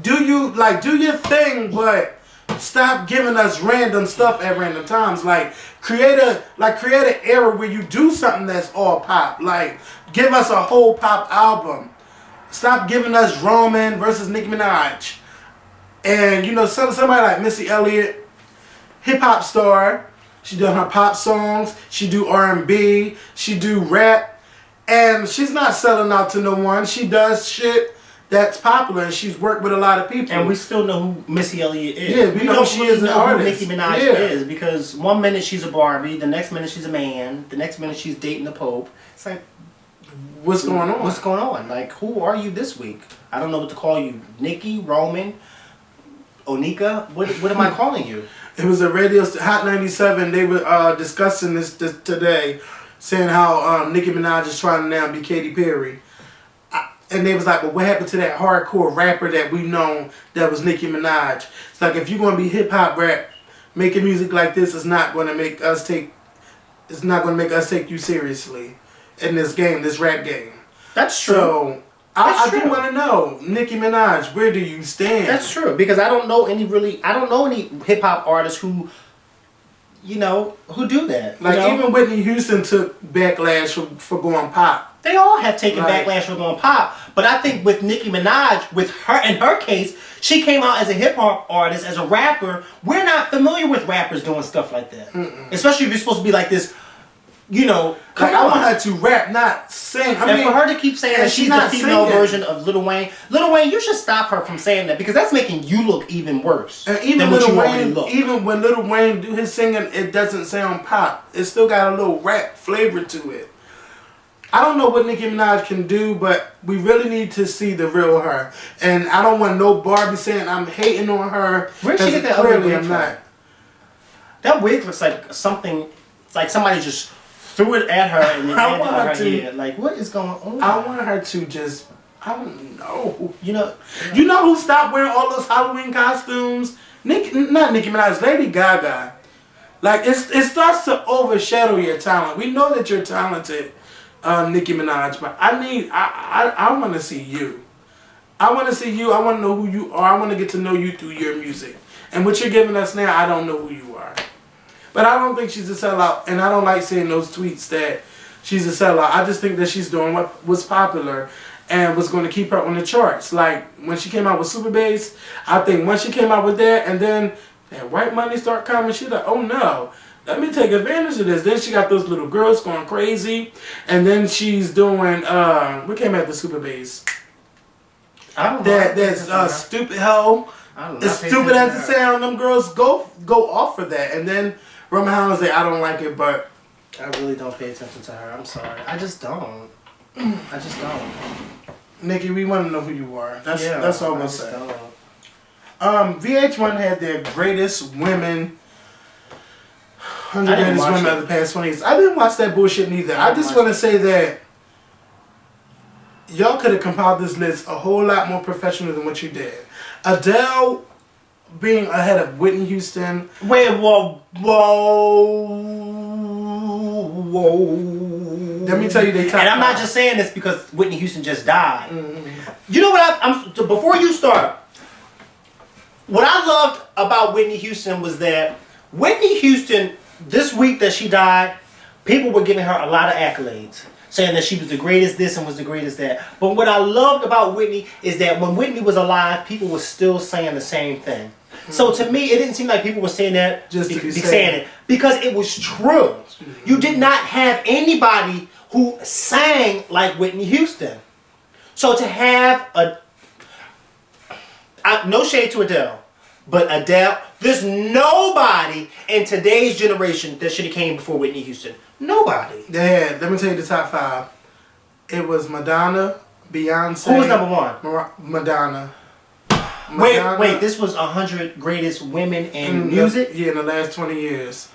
Do your thing, but Stop giving us random stuff at random times. Like create an era where you do something that's all pop. Like give us a whole pop album. Stop giving us Roman versus Nicki Minaj. And you know, somebody like Missy Elliott, hip hop star. She does her pop songs. She do R&B. She do rap, and she's not selling out to no one. She does shit that's popular, and she's worked with a lot of people. And we still know who Missy Elliott is. Yeah, we know she is an artist. Who Nicki Minaj is, because one minute she's a Barbie, the next minute she's a man, the next minute she's dating the Pope. It's like, what's going on? What's going on? Like, who are you this week? I don't know what to call you. Nikki, Roman, Onika? What am I calling you? It was a radio Hot 97. They were discussing this today, saying how Nicki Minaj is trying to now be Katy Perry. And they was like, well, what happened to that hardcore rapper that we know that was Nicki Minaj? It's like, if you're going to be hip-hop rap, making music like this is not going to make us take you seriously in this game, this rap game. That's true. So, I do want to know, Nicki Minaj, where do you stand? That's true, because I don't know any hip hop artists who, you know, who do that. Like, you know? even Whitney Houston took backlash for going pop. They all have taken backlash for going pop, but I think with Nicki Minaj, in her case, she came out as a hip hop artist, as a rapper. We're not familiar with rappers doing stuff like that, especially if you're supposed to be like this. You know, like, I want her to rap, not sing. I mean, for her to keep saying that she's the female version of Lil Wayne, you should stop her from saying that, because that's making you look even worse than what you already look. Even when Lil Wayne do his singing, it doesn't sound pop. It still got a little rap flavor to it. I don't know what Nicki Minaj can do, but we really need to see the real her. And I don't want no Barbie saying I'm hating on her. Where'd she get that other wig from? That wig looks like something. It's like somebody just threw it at her and then handed it her head. Like, what is going on? I want her to just, I don't know. You know who stopped wearing all those Halloween costumes? Not Nicki Minaj, Lady Gaga. Like, it starts to overshadow your talent. We know that you're talented, Nicki Minaj, but I want to see you. I want to see you. I want to know who you are. I want to get to know you through your music. And what you're giving us now, I don't know who you are. But I don't think she's a sellout, and I don't like seeing those tweets that she's a sellout. I just think that she's doing what was popular and was going to keep her on the charts. Like, when she came out with Super Bass, I think once she came out with that, and then that white money start coming, she's like, oh no, let me take advantage of this. Then she got those little girls going crazy, and then she's doing, what came after Super Bass? I don't know. That's Stupid Hoe. As stupid as it sounds, them girls go off for that, and then Roman Hound say, I don't like it, but I really don't pay attention to her. I'm sorry. I just don't. Nikki, we want to know who you are. That's all we'll say. Don't. VH1 had their greatest women, 100 greatest women of the past 20 years. I didn't watch that bullshit neither. I just want to say that y'all could have compiled this list a whole lot more professional than what you did. Adele being ahead of Whitney Houston. Wait, whoa. Let me tell you they top. And I'm not just saying this because Whitney Houston just died. Mm-hmm. You know what? Before you start, what I loved about Whitney Houston was that Whitney Houston, this week that she died, people were giving her a lot of accolades, saying that she was the greatest this and was the greatest that. But what I loved about Whitney is that when Whitney was alive, people were still saying the same thing. Mm-hmm. So to me, it didn't seem like people were saying that just to be saying it, because it was true. Mm-hmm. You did not have anybody who sang like Whitney Houston. So to have no shade to Adele, but Adele, there's nobody in today's generation that should have came before Whitney Houston. Nobody. Yeah, let me tell you the top 5. It was Madonna, Beyonce. Who was number 1? Madonna. Wait, this was 100 greatest women in music? In the last 20 years.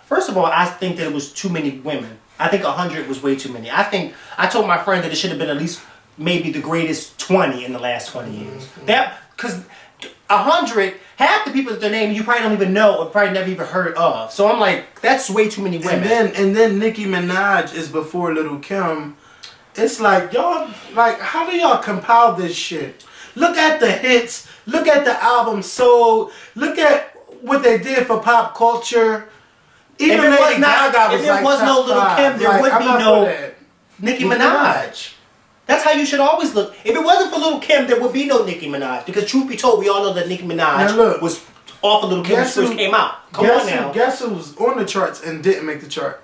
First of all, I think that it was too many women. I think 100 was way too many. I told my friend that it should have been at least maybe the greatest 20 in the last 20 years. Because 100, half the people that they're naming you probably don't even know or probably never even heard of. So I'm like, that's way too many women. And then Nicki Minaj is before Little Kim. It's like, y'all, like, how do y'all compile this shit? Look at the hits. Look at the album sold. Look at what they did for pop culture. Even if it Lady Gaga was if like there was no top Little five. Kim, there Like, would I'm be not no for that. Nicki Minaj. That's how you should always look. If it wasn't for Little Kim, there would be no Nicki Minaj. Because truth be told, we all know that Nicki Minaj was off of Little Kim when she first came out. Come on now. Guess who was on the charts and didn't make the chart?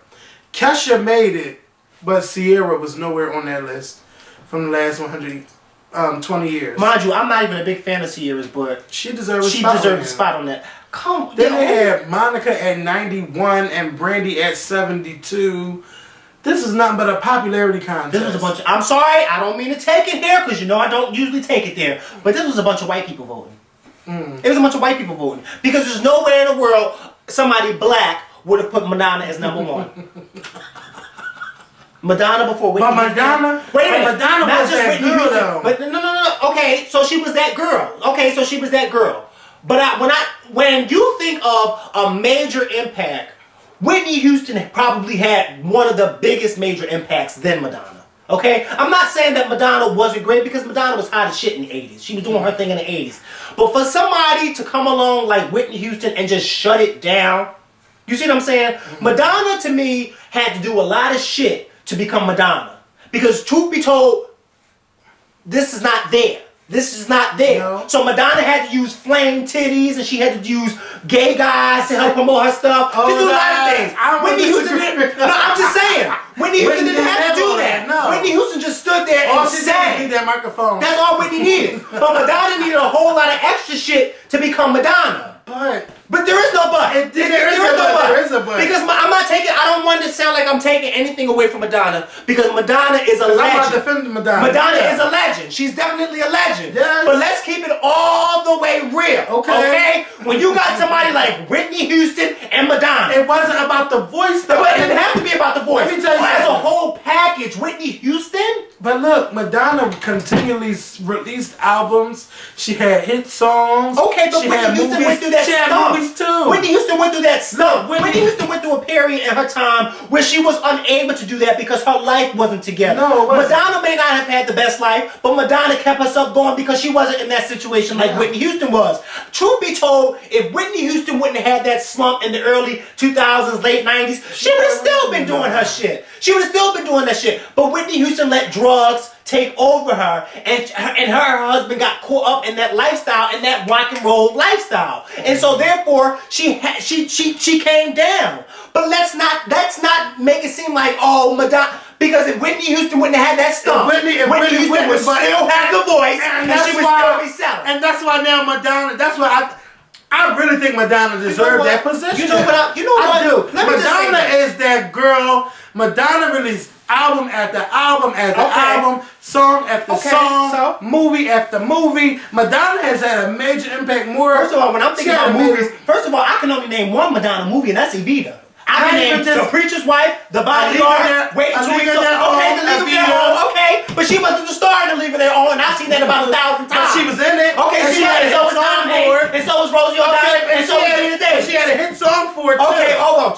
Kesha made it, but Sierra was nowhere on that list from the last 20 years. Mind you, I'm not even a big fan of Sierra's, but she deserves a spot on that. Then they had Monica at 91 and Brandy at 72. This is nothing but a popularity contest. This was a bunch of, I'm sorry, I don't mean to take it here, because you know I don't usually take it there, but this was a bunch of white people voting. It was a bunch of white people voting. Because there's nowhere in the world somebody black would have put Madonna as number one. Madonna before Whitney Houston. Madonna? Wait a minute. Madonna not was just that Whitney girl, Houston, though. but no. Okay, so she was that girl. But when you think of a major impact, Whitney Houston probably had one of the biggest major impacts than Madonna. Okay? I'm not saying that Madonna wasn't great because Madonna was hot as shit in the 80s. She was doing her thing in the 80s. But for somebody to come along like Whitney Houston and just shut it down, you see what I'm saying? Madonna to me had to do a lot of shit to become Madonna. Because truth be told, this is not there. This is not there. No. So Madonna had to use flame titties and she had to use gay guys to help promote her stuff. She did a lot of things. Whitney Houston didn't. No, I'm just saying. Whitney Houston didn't have to do that. No. Whitney Houston just stood there and sang. Need that microphone. That's all Whitney needed. But Madonna needed a whole lot of extra shit to become Madonna. But there is no but. There is a but. Because I don't want to sound like I'm taking anything away from Madonna. Because Madonna is a legend. I'm not defending Madonna. Madonna is a legend. She's definitely a legend. Yes. But let's keep it all the way real. Okay? When you got somebody like Whitney Houston and Madonna. It wasn't about the voice though. It didn't have to be about the voice. Let me tell you as a something. whole package, Whitney Houston. But look, Madonna continually released albums. She had hit songs. Okay, but she Whitney had Houston movies. went through that She had slump. movies too. Whitney Houston went through that slump. Whitney Houston went through a period in her time where she was unable to do that because her life wasn't together. No, it wasn't. Madonna may not have had the best life, but Madonna kept herself going because she wasn't in that situation like Whitney Houston was. Truth be told, if Whitney Houston wouldn't have had that slump in the early 2000s, late 90s, she would have still been doing her shit. She would have still been doing that shit. But Whitney Houston let drugs take over her, and her husband got caught up in that lifestyle, in that rock and roll lifestyle, and so therefore she came down. But let's not make it seem like Madonna. Because if Whitney Houston wouldn't have had that stuff, Whitney Houston would still have the voice, and she would still be selling. And that's why now Madonna. That's why I really think Madonna deserved that position. You know what? I do. Madonna is that girl. Madonna released album after album after album, song after song, movie after movie. Madonna has had a major impact. First of all, when I'm thinking about movies, first of all, I can only name one Madonna movie, and that's Evita. I can name The Preacher's Wife, The Bodyguard, Wait Until We Go. Okay, The League of Their Own. Okay, but she wasn't the star in The League of Their Own, and I've seen that about 1,000 times. But she was in it. Okay, and she had a hit song for it, and so was Rosie O'Donnell, and so was Gina Davis. She had a hit song for it too. Okay, hold on.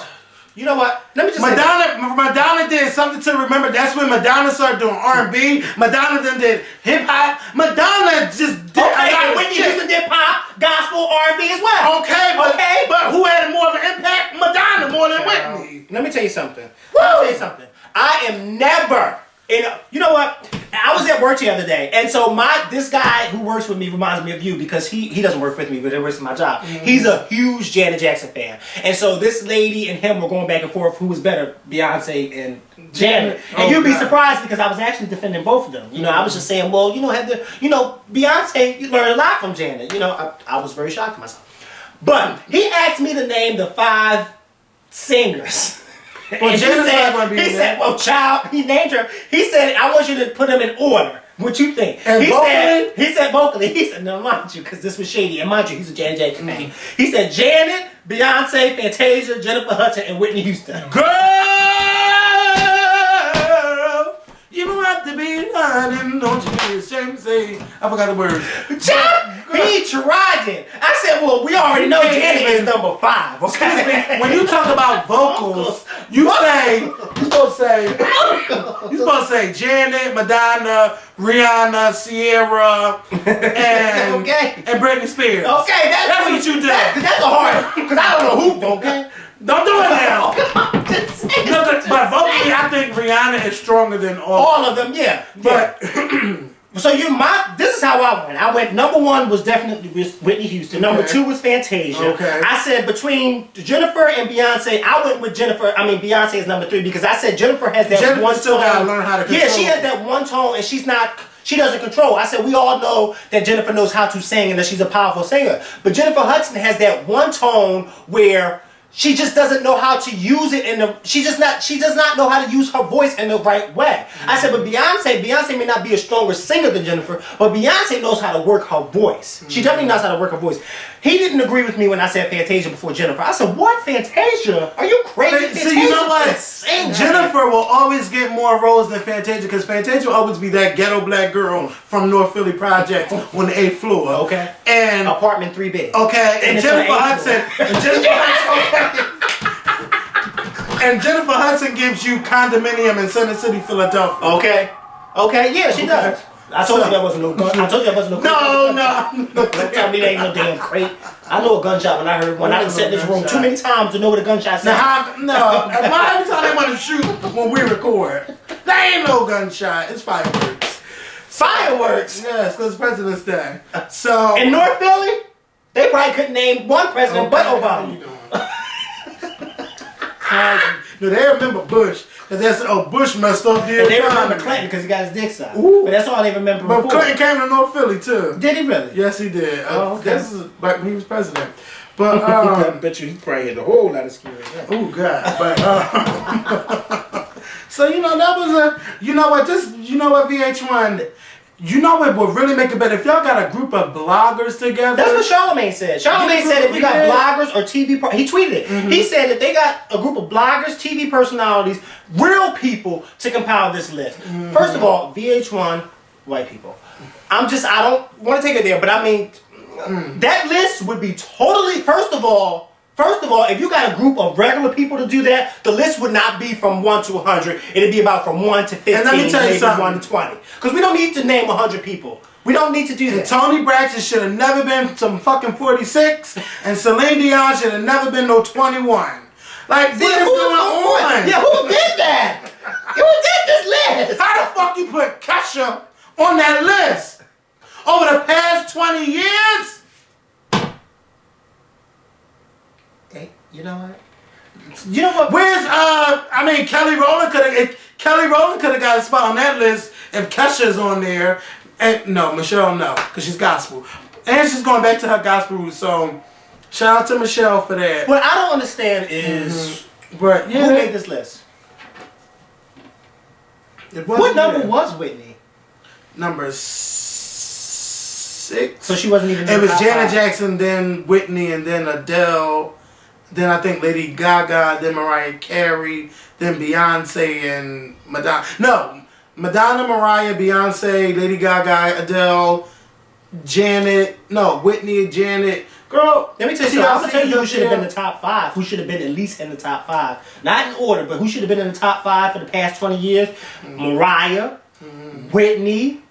You know what? Let me just Madonna did something to remember. That's when Madonna started doing R&B. Madonna then did hip hop. Madonna just did. Okay, Whitney Houston did pop, gospel, R&B as well. But who had more of an impact? Madonna more than Whitney. Let me tell you something. I am never you know what? I was at work the other day, and so this guy who works with me reminds me of you because he doesn't work with me, but he works in my job. Mm-hmm. He's a huge Janet Jackson fan, and so this lady and him were going back and forth who was better, Beyonce and Janet. And you'd be surprised because I was actually defending both of them. You know, I was just saying, well, Beyonce, you learn a lot from Janet. You know, I was very shocked at myself. But he asked me to name the 5 singers. Well, Janet's not going to be He said, well, child, he named her. He said, I want you to put them in order. What you think? And vocally? He said vocally. He said, no, mind you, because this was shady. And mind you, he's a Janet Jackson fan. He said Janet, Beyonce, Fantasia, Jennifer Hudson, and Whitney Houston. Girl, you don't have to be lying. Don't you be ashamed to say. I forgot the words. He He tried it. I said, well, we already know Janet is number 5. Okay. When you talk about vocals, you supposed to say Janet, Madonna, Rihanna, Sierra, and and Britney Spears. Okay, that's what you do. That's a hard, because I don't know who. Okay. Don't do it now. But vocally, I think Rihanna is stronger than all of them. Yeah. But so this is how I went. I went number 1 was definitely Whitney Houston. Number 2 was Fantasia. Okay. I said between Jennifer and Beyonce, I went with Jennifer. I mean Beyonce is number 3 because I said Jennifer has that one still tone. gotta learn how to control. Yeah, she has that one tone, and she doesn't control. I said we all know that Jennifer knows how to sing and that she's a powerful singer. But Jennifer Hudson has that one tone where she just doesn't know how to use it she does not know how to use her voice in the right way. I said, but Beyonce may not be a stronger singer than Jennifer, but Beyonce knows how to work her voice. She definitely knows how to work her voice. He didn't agree with me when I said Fantasia before Jennifer. I said, what, Fantasia? Are you crazy? See, you know what? Jennifer will always get more roles than Fantasia because Fantasia will always be that ghetto black girl from North Philly Project on the 8th floor. Okay. And apartment 3B. Okay. And Jennifer Hudson. And Jennifer Hudson gives you Condominium in Center City, Philadelphia. Okay. Okay. Yeah, she does. I told you that wasn't no gun. I told you that wasn't no gun. No. Don't tell me there ain't no damn crate. I know a gunshot when I heard one. I done sat in this room too many times to know what a gunshot sounds. Why every time they want to shoot when we record? There ain't no gunshot. It's fireworks. Fireworks? Yes, because it's President's Day. So in North Philly, they probably couldn't name one president but Obama. No, they remember Bush. Because they said, Bush messed up the And they remember Clinton because he got his dick sucked. Ooh. But that's all they remember. But before. Clinton came to North Philly too. Did he really? Yes, he did. Okay. This is like when he was president. But I bet you he probably had a whole lot of security. Oh God! But so that was you know what VH1. You know what would really make it better if y'all got a group of bloggers together. That's what Charlamagne said. Charlamagne said if we got bloggers or TV, he tweeted it. Mm-hmm. He said that they got a group of bloggers, TV personalities, real people to compile this list. Mm-hmm. First of all, VH1, white people. I don't want to take it there, but I mean, that list would be totally. First of all, if you got a group of regular people to do that, the list would not be from 1 to 100. It'd be about from 1 to 15, and let me tell you maybe something. 1 to 20. Because we don't need to name 100 people. We don't need to do that. And Tony Braxton should have never been some fucking 46, and Celine Dion should have never been no 21. Like, what is going on? Yeah, who did that? Who did this list? How the fuck you put Kesha on that list? Over the past 20 years? You know what? You know what? Where's Kelly Rowland could have got a spot on that list if Kesha's on there. And no, Michelle, no, because she's gospel. And she's going back to her gospel roots. So shout out to Michelle for that. What I don't understand is but yeah, who made this list? What number was Whitney? Number 6. So she wasn't even. It was Janet Jackson, then Whitney, and then Adele. Then I think Lady Gaga, then Mariah Carey, then Beyonce and Madonna. No, Madonna, Mariah, Beyonce, Lady Gaga, Adele, Janet. No, Whitney, Janet. Girl, let me tell you something. I'm going to tell you who should have been in the top 5. Who should have been at least in the top 5. Not in order, but who should have been in the top 5 for the past 20 years. Mariah, Whitney,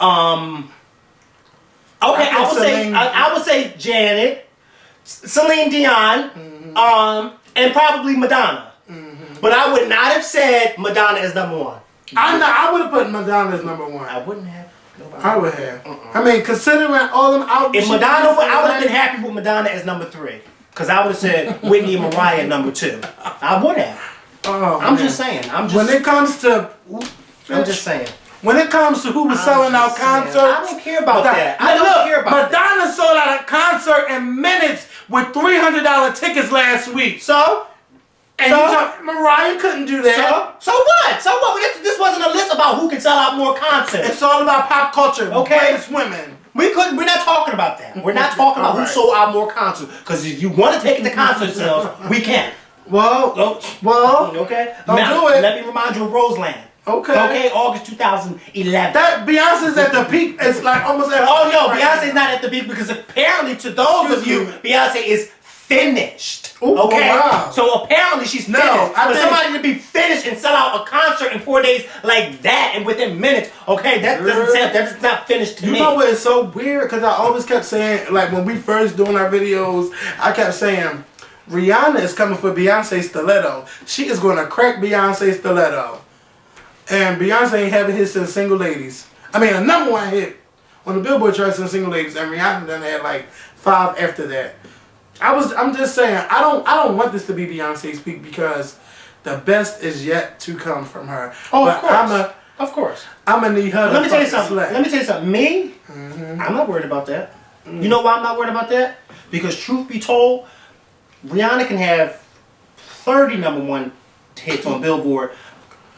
okay, I would say Janet, Celine Dion, and probably Madonna. But I would not have said Madonna as number 1. I would have put Madonna as number 1. I wouldn't have. Nobody. I would have. I mean, considering all them out. If Madonna, I would have been happy with Madonna as number 3. Because I would have said Whitney and Mariah number 2. I would have. Oh, I'm just saying. When it comes to. I'm just saying. When it comes to who was selling out concerts. I don't care about that. I don't care about that. Madonna sold out a concert in minutes with $300 tickets last week. So? And Mariah couldn't do that. So what? So what? This wasn't a list about who can sell out more concerts. It's all about pop culture. Okay. Greatest women. We're not talking about that. We're not talking about who sold out more concerts. Because if you want to take it to concert sales, we can. Well, okay. Don't do it. Let me remind you of Roseland. Okay. Okay, August 2011. That Beyonce's at the peak. It's like almost at. Oh no, right Beyonce's now. not at the peak because apparently to those of you, Beyonce is finished. Ooh, okay? oh, wow. So apparently she's No, finished. I For think- somebody to be finished and sell out a concert in 4 days like that and within minutes, okay, that doesn't sound, that's not finished to You me. know what? It's so weird because I always kept saying, like when we first doing our videos, I kept saying, Rihanna is coming for Beyonce's stiletto. She is going to crack Beyonce's stiletto. And Beyonce ain't having hits since Single Ladies. I mean, a #1 hit on the Billboard charts since Single Ladies, and Rihanna done had like 5 after that. I'm just saying, I don't want this to be Beyonce's peak because the best is yet to come from her. Oh, but of course. Of course. I'm gonna need her. Let me tell you fucking something. slap. Let me tell you something. Me, I'm not worried about that. You know why I'm not worried about that? Because truth be told, Rihanna can have 30 #1 hits on Billboard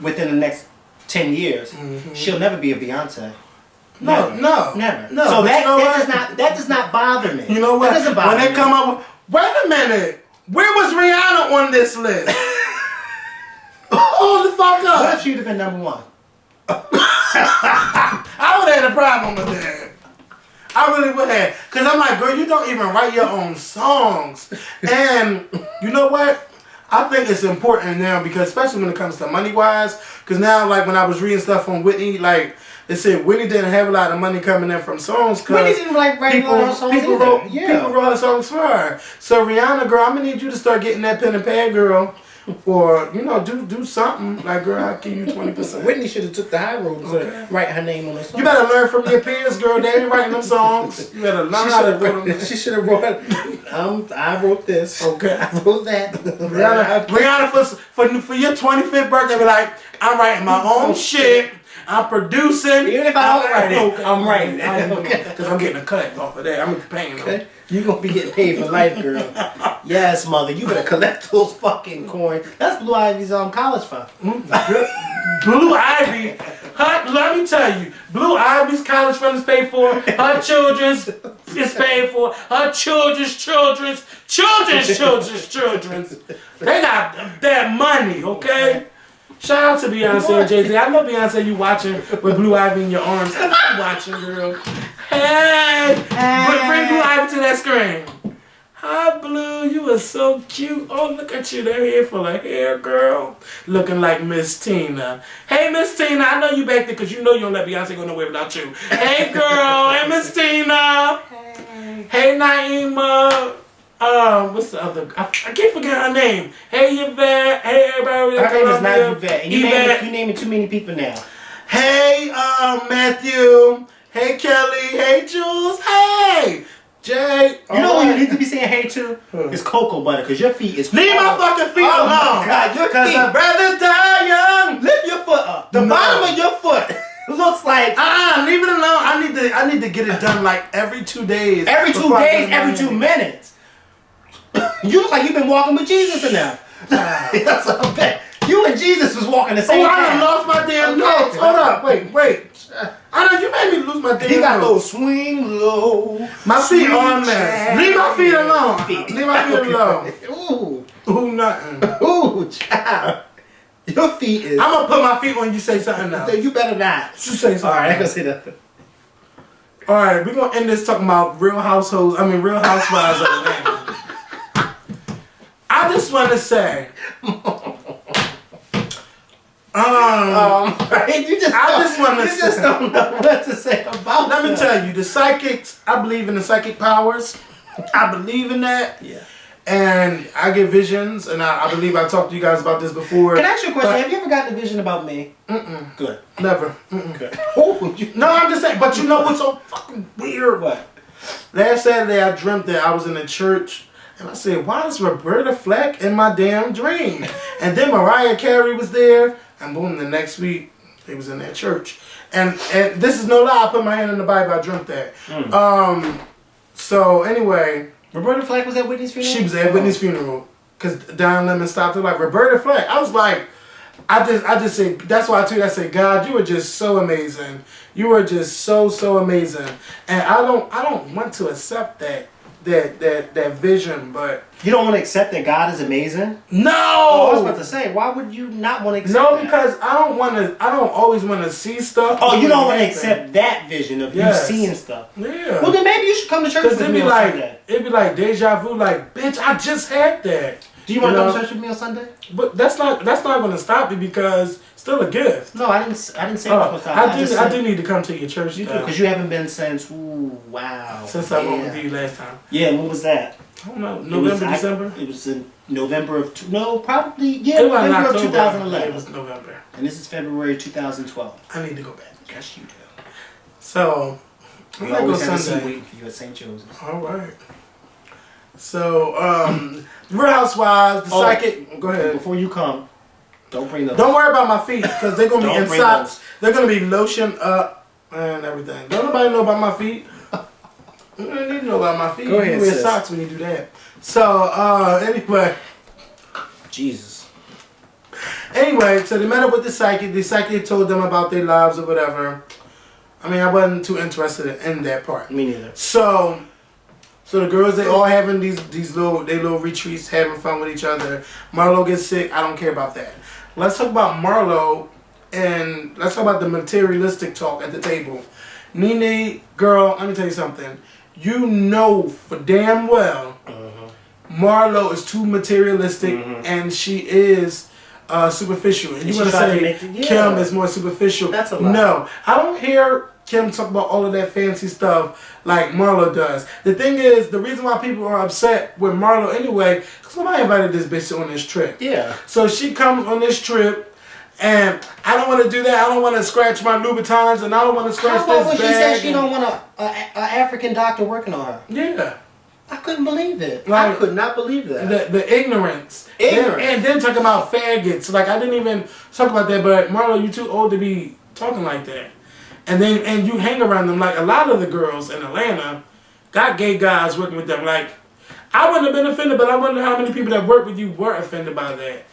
within the next 10 years. She'll never be a Beyonce. No. Never. No, So but that, you know what? that does not bother me. You know what? That doesn't bother When they me. come up with, wait a minute, where was Rihanna on this list? Hold the fuck What up. if she'd have been #1? I would have had a problem with that. I really would have. Because I'm like, girl, you don't even write your own songs. And you know what? I think it's important now because especially when it comes to money-wise, because now, like, when I was reading stuff on Whitney, like, they said Whitney didn't have a lot of money coming in from songs Whitney because didn't like write a lot of songs people either. wrote Yeah. people wrote songs for her. So Rihanna, girl, I'm gonna need you to start getting that pen and pad, girl, or you know, do something. Like, girl, I'll give you 20%. Whitney should have took the high road to write her name on the song. You better learn from your peers, girl. They ain't writing them songs. You better learn how to do them. She should have wrote. I wrote this. Okay. I wrote that. Rihanna for your 25th birthday, be like, I'm writing my own shit. I'm producing. Even if I don't write it, I'm writing. Because I'm getting a cut off of that. I'm paying them. You gonna be getting paid for life, girl. Yes, mother. You better collect those fucking coins. That's Blue Ivy's college fund. Blue Ivy, let me tell you, Blue Ivy's college fund is paid for. Her children's is paid for. Her children's. They got that money, okay? Shout out to Beyonce and Jay-Z. I know Beyonce, you watching with Blue Ivy in your arms. I'm watching, girl. Hey! Bring Blue Ivy to that screen. Hi, Blue. You are so cute. Oh, look at you. That hair full of hair, girl. Looking like Miss Tina. Hey, Miss Tina. I know you back there because you know you don't let Beyonce go nowhere without you. Hey, girl. Hey, Miss Tina. Hey, Naima. What's the other? I keep forgetting her name. Hey, Yvette. Hey, everybody. Her name is not Yvette. And you Yvette. naming too many people now. Hey, Matthew. Hey, Kelly. Hey, Jules. Hey, Jay. You know who you need to be saying hey to? It's cocoa butter, because your feet is Leave my fucking feet Oh alone. my God, your Because feet. I'd rather die young. Lift your foot up. The No. bottom of your foot looks like Leave it alone. I need to get it done like every 2 days. every 2 before I days, go to every my 2 room. minutes. You look like you've been walking with Jesus enough. That's what I'm betting. You and Jesus was walking the Oh, same I done path. lost my damn notes. Hold up. Wait. You made me lose my damn He got notes. those swing low. My feet on sweet there. child. Leave my feet alone. Feet. Leave my feet alone. Ooh. Ooh, nothing. Ooh, child. Your feet is. I'm going to put my feet when you say something else. You better not. You say something. Alright, I can else. see that. All right, we're going to end this talking about Real Housewives of Atlanta. I just want to say, Right? You just don't know what to say about let me that. tell you, the psychics, I believe in the psychic powers. I believe in that. Yeah. And I get visions, and I believe I talked to you guys about this before. Can I ask you a question? but Have you ever gotten a vision about me? Good. Never. Good. Oh, No, I'm just saying, but you know what's so fucking weird? What? Last Saturday, I dreamt that I was in a church, and I said, why is Roberta Flack in my damn dream? And then Mariah Carey was there, and boom, the next week, they was in that church. And this is no lie, I put my hand in the Bible, I dreamt that. So anyway, Roberta Flack was at Whitney's funeral? she was at Whitney's funeral, because Don Lemon stopped her like, Roberta Flack. I was like, I just said, that's why I told you, I said, God, you are just so amazing. You are just so amazing. And I don't want to accept that that vision, but You don't want to accept that God is amazing? no. Oh, I was about to say, why would you not want to accept No, that? because I don't always want to see stuff. Oh, you don't want to anything. accept that vision of Yes. you seeing stuff. Yeah. Well, then maybe you should come to church Because with it'd me be on like Sunday. it'd be like deja vu. Like, bitch, I just had that. Do you want to know? come to church with me on Sunday? But that's not going to stop you because it's still a gift. No, I didn't say it was supposed to stop. I do need to come to your church You do, though, because you haven't been since, wow. since I went with you last time. Yeah, when was that? I don't know, It November, was- December. It was in November of, probably, It was November of October. 2011. It was November. And this is February 2012. I need to go back. Yes, you do. So I We might go always have a seat Sunday. waiting for you at St. Joseph's. All right. So Real Housewives, the psychic. Go ahead. Before you come, don't bring those. Don't worry about my feet because they're gonna be Don't in bring socks. those. They're gonna be lotion up and everything. Don't nobody know about my feet. You don't need to know about my feet. Go ahead, You wear sis. socks when you do that. So anyway. Jesus. Anyway, so they met up with the psychic. The psychic told them about their lives or whatever. I mean, I wasn't too interested in that part. Me neither. So the girls, they all having these little retreats, having fun with each other. Marlo gets sick. I don't care about that. Let's talk about Marlo and let's talk about the materialistic talk at the table. Nene, girl, let me tell you something. You know for damn well Marlo is too materialistic and she is superficial. And you she want to tried to say make it- yeah. Kim is more superficial. That's a lie. No, I don't hear Kim talk about all of that fancy stuff like Marlo does. The thing is, the reason why people are upset with Marlo anyway, because nobody invited this bitch on this trip. Yeah. So she comes on this trip, and I don't want to do that. I don't want to scratch my Louboutins, and I don't want to scratch How about this when she bag. said she don't want a African doctor working on her? Yeah. I couldn't believe it. Like, I could not believe that. The ignorance. Ignorance. And then talking about faggots. Like, I didn't even talk about that, but Marlo, you too old to be talking like that. And you hang around them. Like, a lot of the girls in Atlanta got gay guys working with them. Like, I wouldn't have been offended, but I wonder how many people that work with you were offended by that.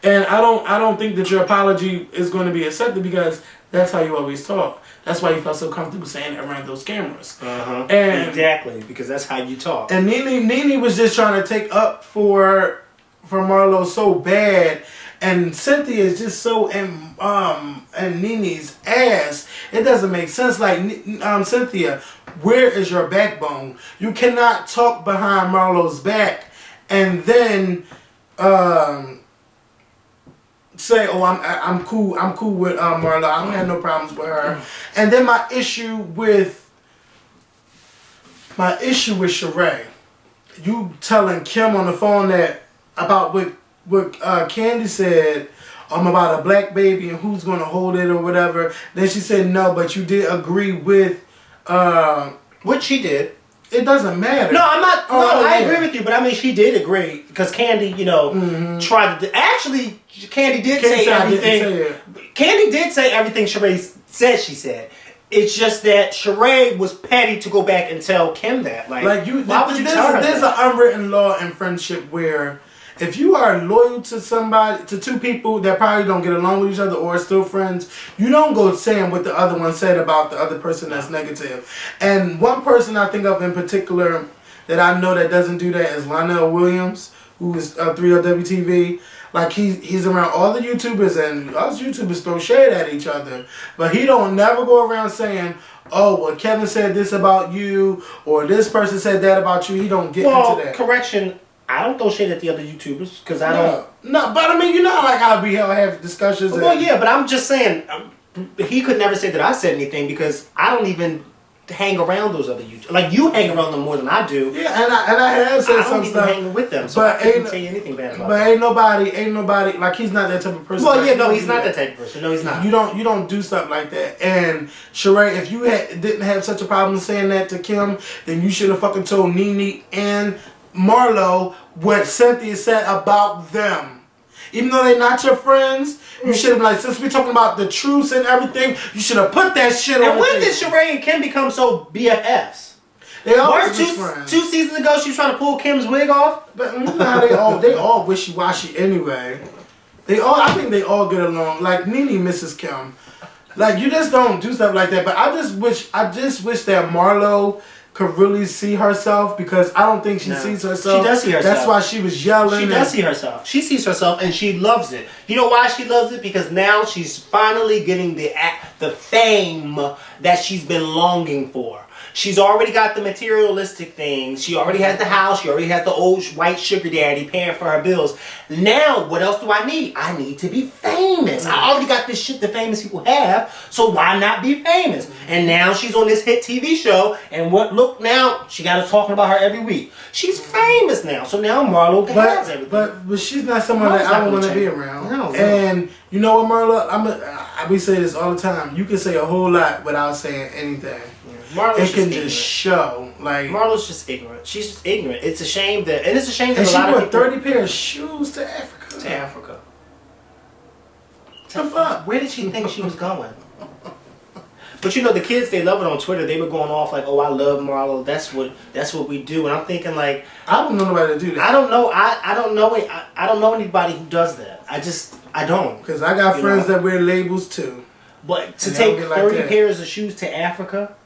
And I don't think that your apology is going to be accepted because that's how you always talk. That's why you felt so comfortable saying it around those cameras. And Exactly, because that's how you talk. And Nene was just trying to take up for Marlo so bad, and Cynthia is just so in Nene's ass. It doesn't make sense. Like Cynthia, where is your backbone? You cannot talk behind Marlo's back and then say, "Oh, I'm cool. I'm cool with Marlo. I don't have no problems with her." And then my issue with Sheree, you telling Kim on the phone that about what Candy said about a black baby and who's gonna hold it or whatever. Then she said no, but you did agree with Which she did. It doesn't matter. No, I'm not. Oh, no, I yeah. agree with you, but I mean, she did agree because Candy, tried to. Actually, Candy did say everything. Candy did say everything Sheree said. She said. It's just that Sheree was petty to go back and tell Kim that. Like you, why would you tell her There's that? an unwritten law in friendship where if you are loyal to somebody, to two people that probably don't get along with each other or are still friends, you don't go saying what the other one said about the other person that's negative. And one person I think of in particular that I know that doesn't do that is Lionel Williams, who is 3LWTV. Like he's around all the YouTubers and us YouTubers throw shade at each other, but he don't never go around saying, "Oh, well, Kevin said this about you," or "This person said that about you." He don't get into that. Correction. I don't throw shade at the other YouTubers because I don't. No, but I mean, you know, like I'll be have discussions. Well, yeah, but I'm just saying he could never say that I said anything because I don't even hang around those other YouTubers. Like you hang around them more than I do. Yeah, and I have said I some don't even stuff. hang with them, so but I couldn't say anything bad about But them. ain't nobody like he's not that type of person. Well, like, yeah, no, you he's don't not do that type of person. No, he's not. You don't do stuff like that. And Sheree, if you didn't have such a problem saying that to Kim, then you should have fucking told Nene and Marlo what Cynthia said about them. Even though they're not your friends, you should have like, since we're talking about the truths and everything, you should have put that shit on. And when the did table. Sheree and Kim become so BFFs? They always Weren't was friends. two seasons ago she was trying to pull Kim's wig off? But you know how they all wishy-washy anyway. I think they all get along. Like Nene misses Kim. Like you just don't do stuff like that. But I just wish that Marlo could really see herself, because I don't think she No. sees herself. She does see herself. That's why she was yelling. She does see herself. She sees herself and she loves it. You know why she loves it? Because now she's finally getting the fame that she's been longing for. She's already got the materialistic things. She already has the house. She already has the old white sugar daddy paying for her bills. Now, what else do I need? I need to be famous. I already got this shit that famous people have, so why not be famous? And now she's on this hit TV show, and look now, she got us talking about her every week. She's famous now, so now Marlo has everything. But she's not someone that I don't want to be around. No. And you know what, Marlo? We say this all the time. You can say a whole lot without saying anything. Marlo's it can just show. Like, Marlo's just ignorant. She's just ignorant. It's a shame that, and it's a shame that and a she lot of wore people 30 pairs of shoes to Africa. to Africa. The fuck? Where did she think she was going? But you know, the kids, they love it on Twitter. They were going off like, "Oh, I love Marlo. That's what we do." And I'm thinking like, I don't know nobody to do that. I don't know. I don't know anybody who does that. I don't. Because I got friends that wear labels too. But to And take they'll be like 30 that. pairs of shoes to Africa,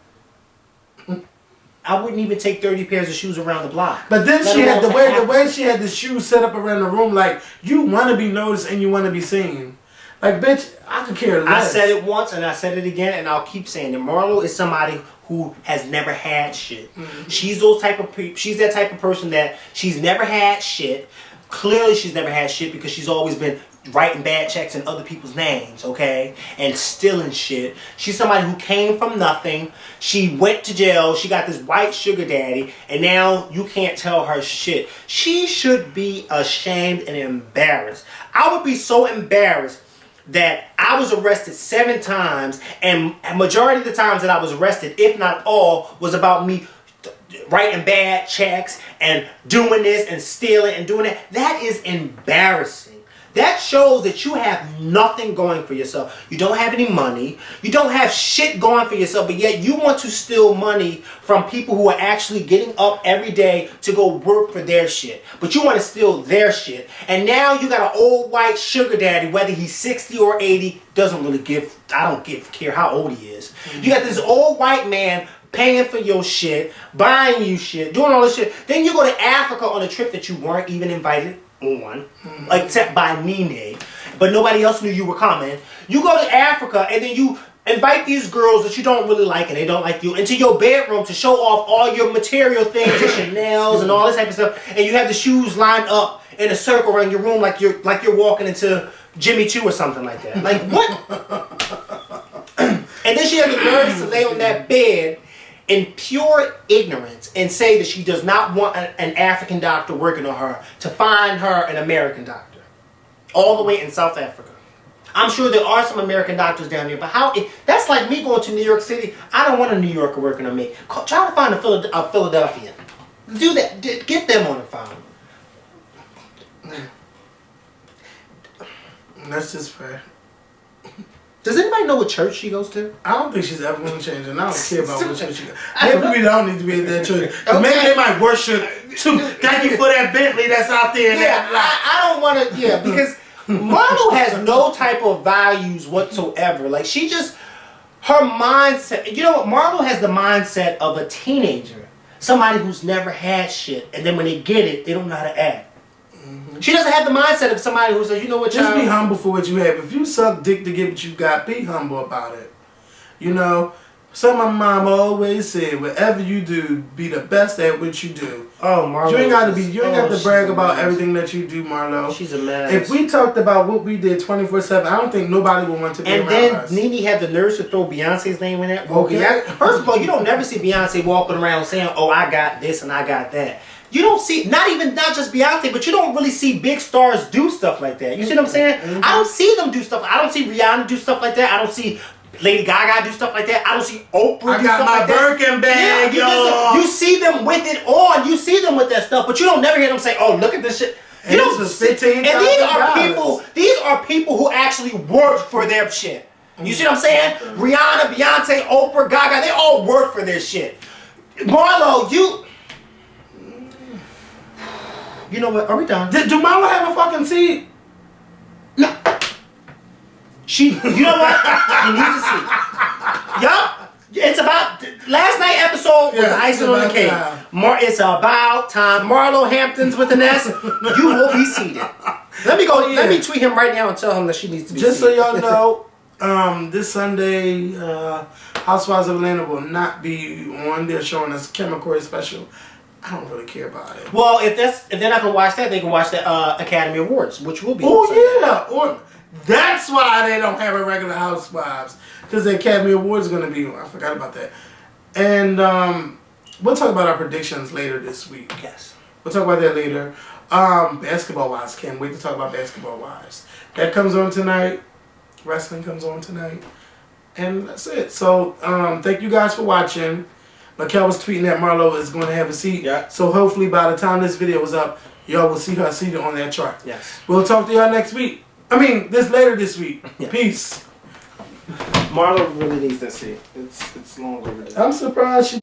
I wouldn't even take 30 pairs of shoes around the block. But then Let she had alone the to way Africa. she had the shoes set up around the room. Like, you want to be noticed and you want to be seen. Like, bitch, I could care I less. said it once and I said it again and I'll keep saying it. Marlo is somebody who has never had shit. Mm-hmm. She's that type of person that she's never had shit. Clearly she's never had shit because she's always been writing bad checks in other people's names, okay? And stealing shit. She's somebody who came from nothing. She went to jail. She got this white sugar daddy. And now you can't tell her shit. She should be ashamed and embarrassed. I would be so embarrassed that I was arrested 7 times, and a majority of the times that I was arrested, if not all, was about me writing bad checks and doing this and stealing and doing that. That is embarrassing. That shows that you have nothing going for yourself. You don't have any money. You don't have shit going for yourself, but yet you want to steal money from people who are actually getting up every day to go work for their shit. But you want to steal their shit. And now you got an old white sugar daddy, whether he's 60 or 80, doesn't really give, I don't care how old he is. You got this old white man paying for your shit, buying you shit, doing all this shit. Then you go to Africa on a trip that you weren't even invited on, except by Nene, but nobody else knew you were coming. You go to Africa and then you invite these girls that you don't really like and they don't like you into your bedroom to show off all your material things, your Chanels and all this type of stuff, and you have the shoes lined up in a circle around your room like you're walking into Jimmy Choo or something like that. Like what? And then she has the nerve to lay on that bed in pure ignorance and say that she does not want an African doctor working on her, to find her an American doctor. All the way in South Africa. I'm sure there are some American doctors down there, but that's like me going to New York City. I don't want a New Yorker working on me. Try to find a Philadelphian. Do that. Get them on the phone. That's just fair. Does anybody know what church she goes to? I don't think she's ever going to change, and I don't care about what church she goes. Maybe we don't need to be at that church. Okay. Maybe they might worship too. Thank you for that Bentley that's out there. Yeah, I don't want to. Yeah, because Marlo has no type of values whatsoever. Like, she just, her mindset. You know what? Marlo has the mindset of a teenager, somebody who's never had shit, and then when they get it, they don't know how to act. She doesn't have the mindset of somebody who says, you know what, just child? be humble for what you have. If you suck dick to get what you got, be humble about it. You know, some of my mom always said, whatever you do, be the best at what you do. Oh, Marlo. You ain't got to brag about everything that you do, Marlo. She's a mess. If we talked about what we did 24/7, I don't think nobody would want to be around us. And then Nene had the nerve to throw Beyonce's name in there. Okay. First of all, you don't never see Beyonce walking around saying, oh, I got this and I got that. You don't see, not just Beyonce, but you don't really see big stars do stuff like that. You see what I'm saying? Mm-hmm. I don't see them do stuff. I don't see Rihanna do stuff like that. I don't see Lady Gaga do stuff like that. I don't see Oprah do stuff like that. I got my Birkin bag, you see them with it on. You see them with that stuff, but you don't never hear them say, oh, look at this shit. You know, this was $15,000. And these are people who actually work for their shit. You see what I'm saying? Rihanna, Beyonce, Oprah, Gaga, they all work for their shit. Marlo, you know what? Are we done? Do Marlo have a fucking seat? No. You know what? She needs a seat. Yup. It's about, last night episode was icing on the about cake. time. It's about time. Marlo Hamptons with an S. You will be seated. Let me go. Oh, yeah. Let me tweet him right now and tell him that she needs to be Just so seated. y'all know, this Sunday, Housewives of Atlanta will not be on. They're showing us Kim Corey special. I don't really care about it. Well, if they're not gonna watch that, they can watch the Academy Awards, which will be. on Oh Sunday. yeah, or that's why they don't have a regular Housewives, because the Academy Awards are gonna be on. I forgot about that. And we'll talk about our predictions later this week. Yes. We'll talk about that later. Basketball wise, can't wait to talk about basketball wise. That comes on tonight. Wrestling comes on tonight. And that's it. So thank you guys for watching. Mikel was tweeting that Marlo is going to have a seat. Yeah. So hopefully by the time this video is up, y'all will see her seated on that chart. Yes. We'll talk to y'all next week. I mean, later this week. Yeah. Peace. Marlo really needs that seat. It's long overdue. I'm surprised she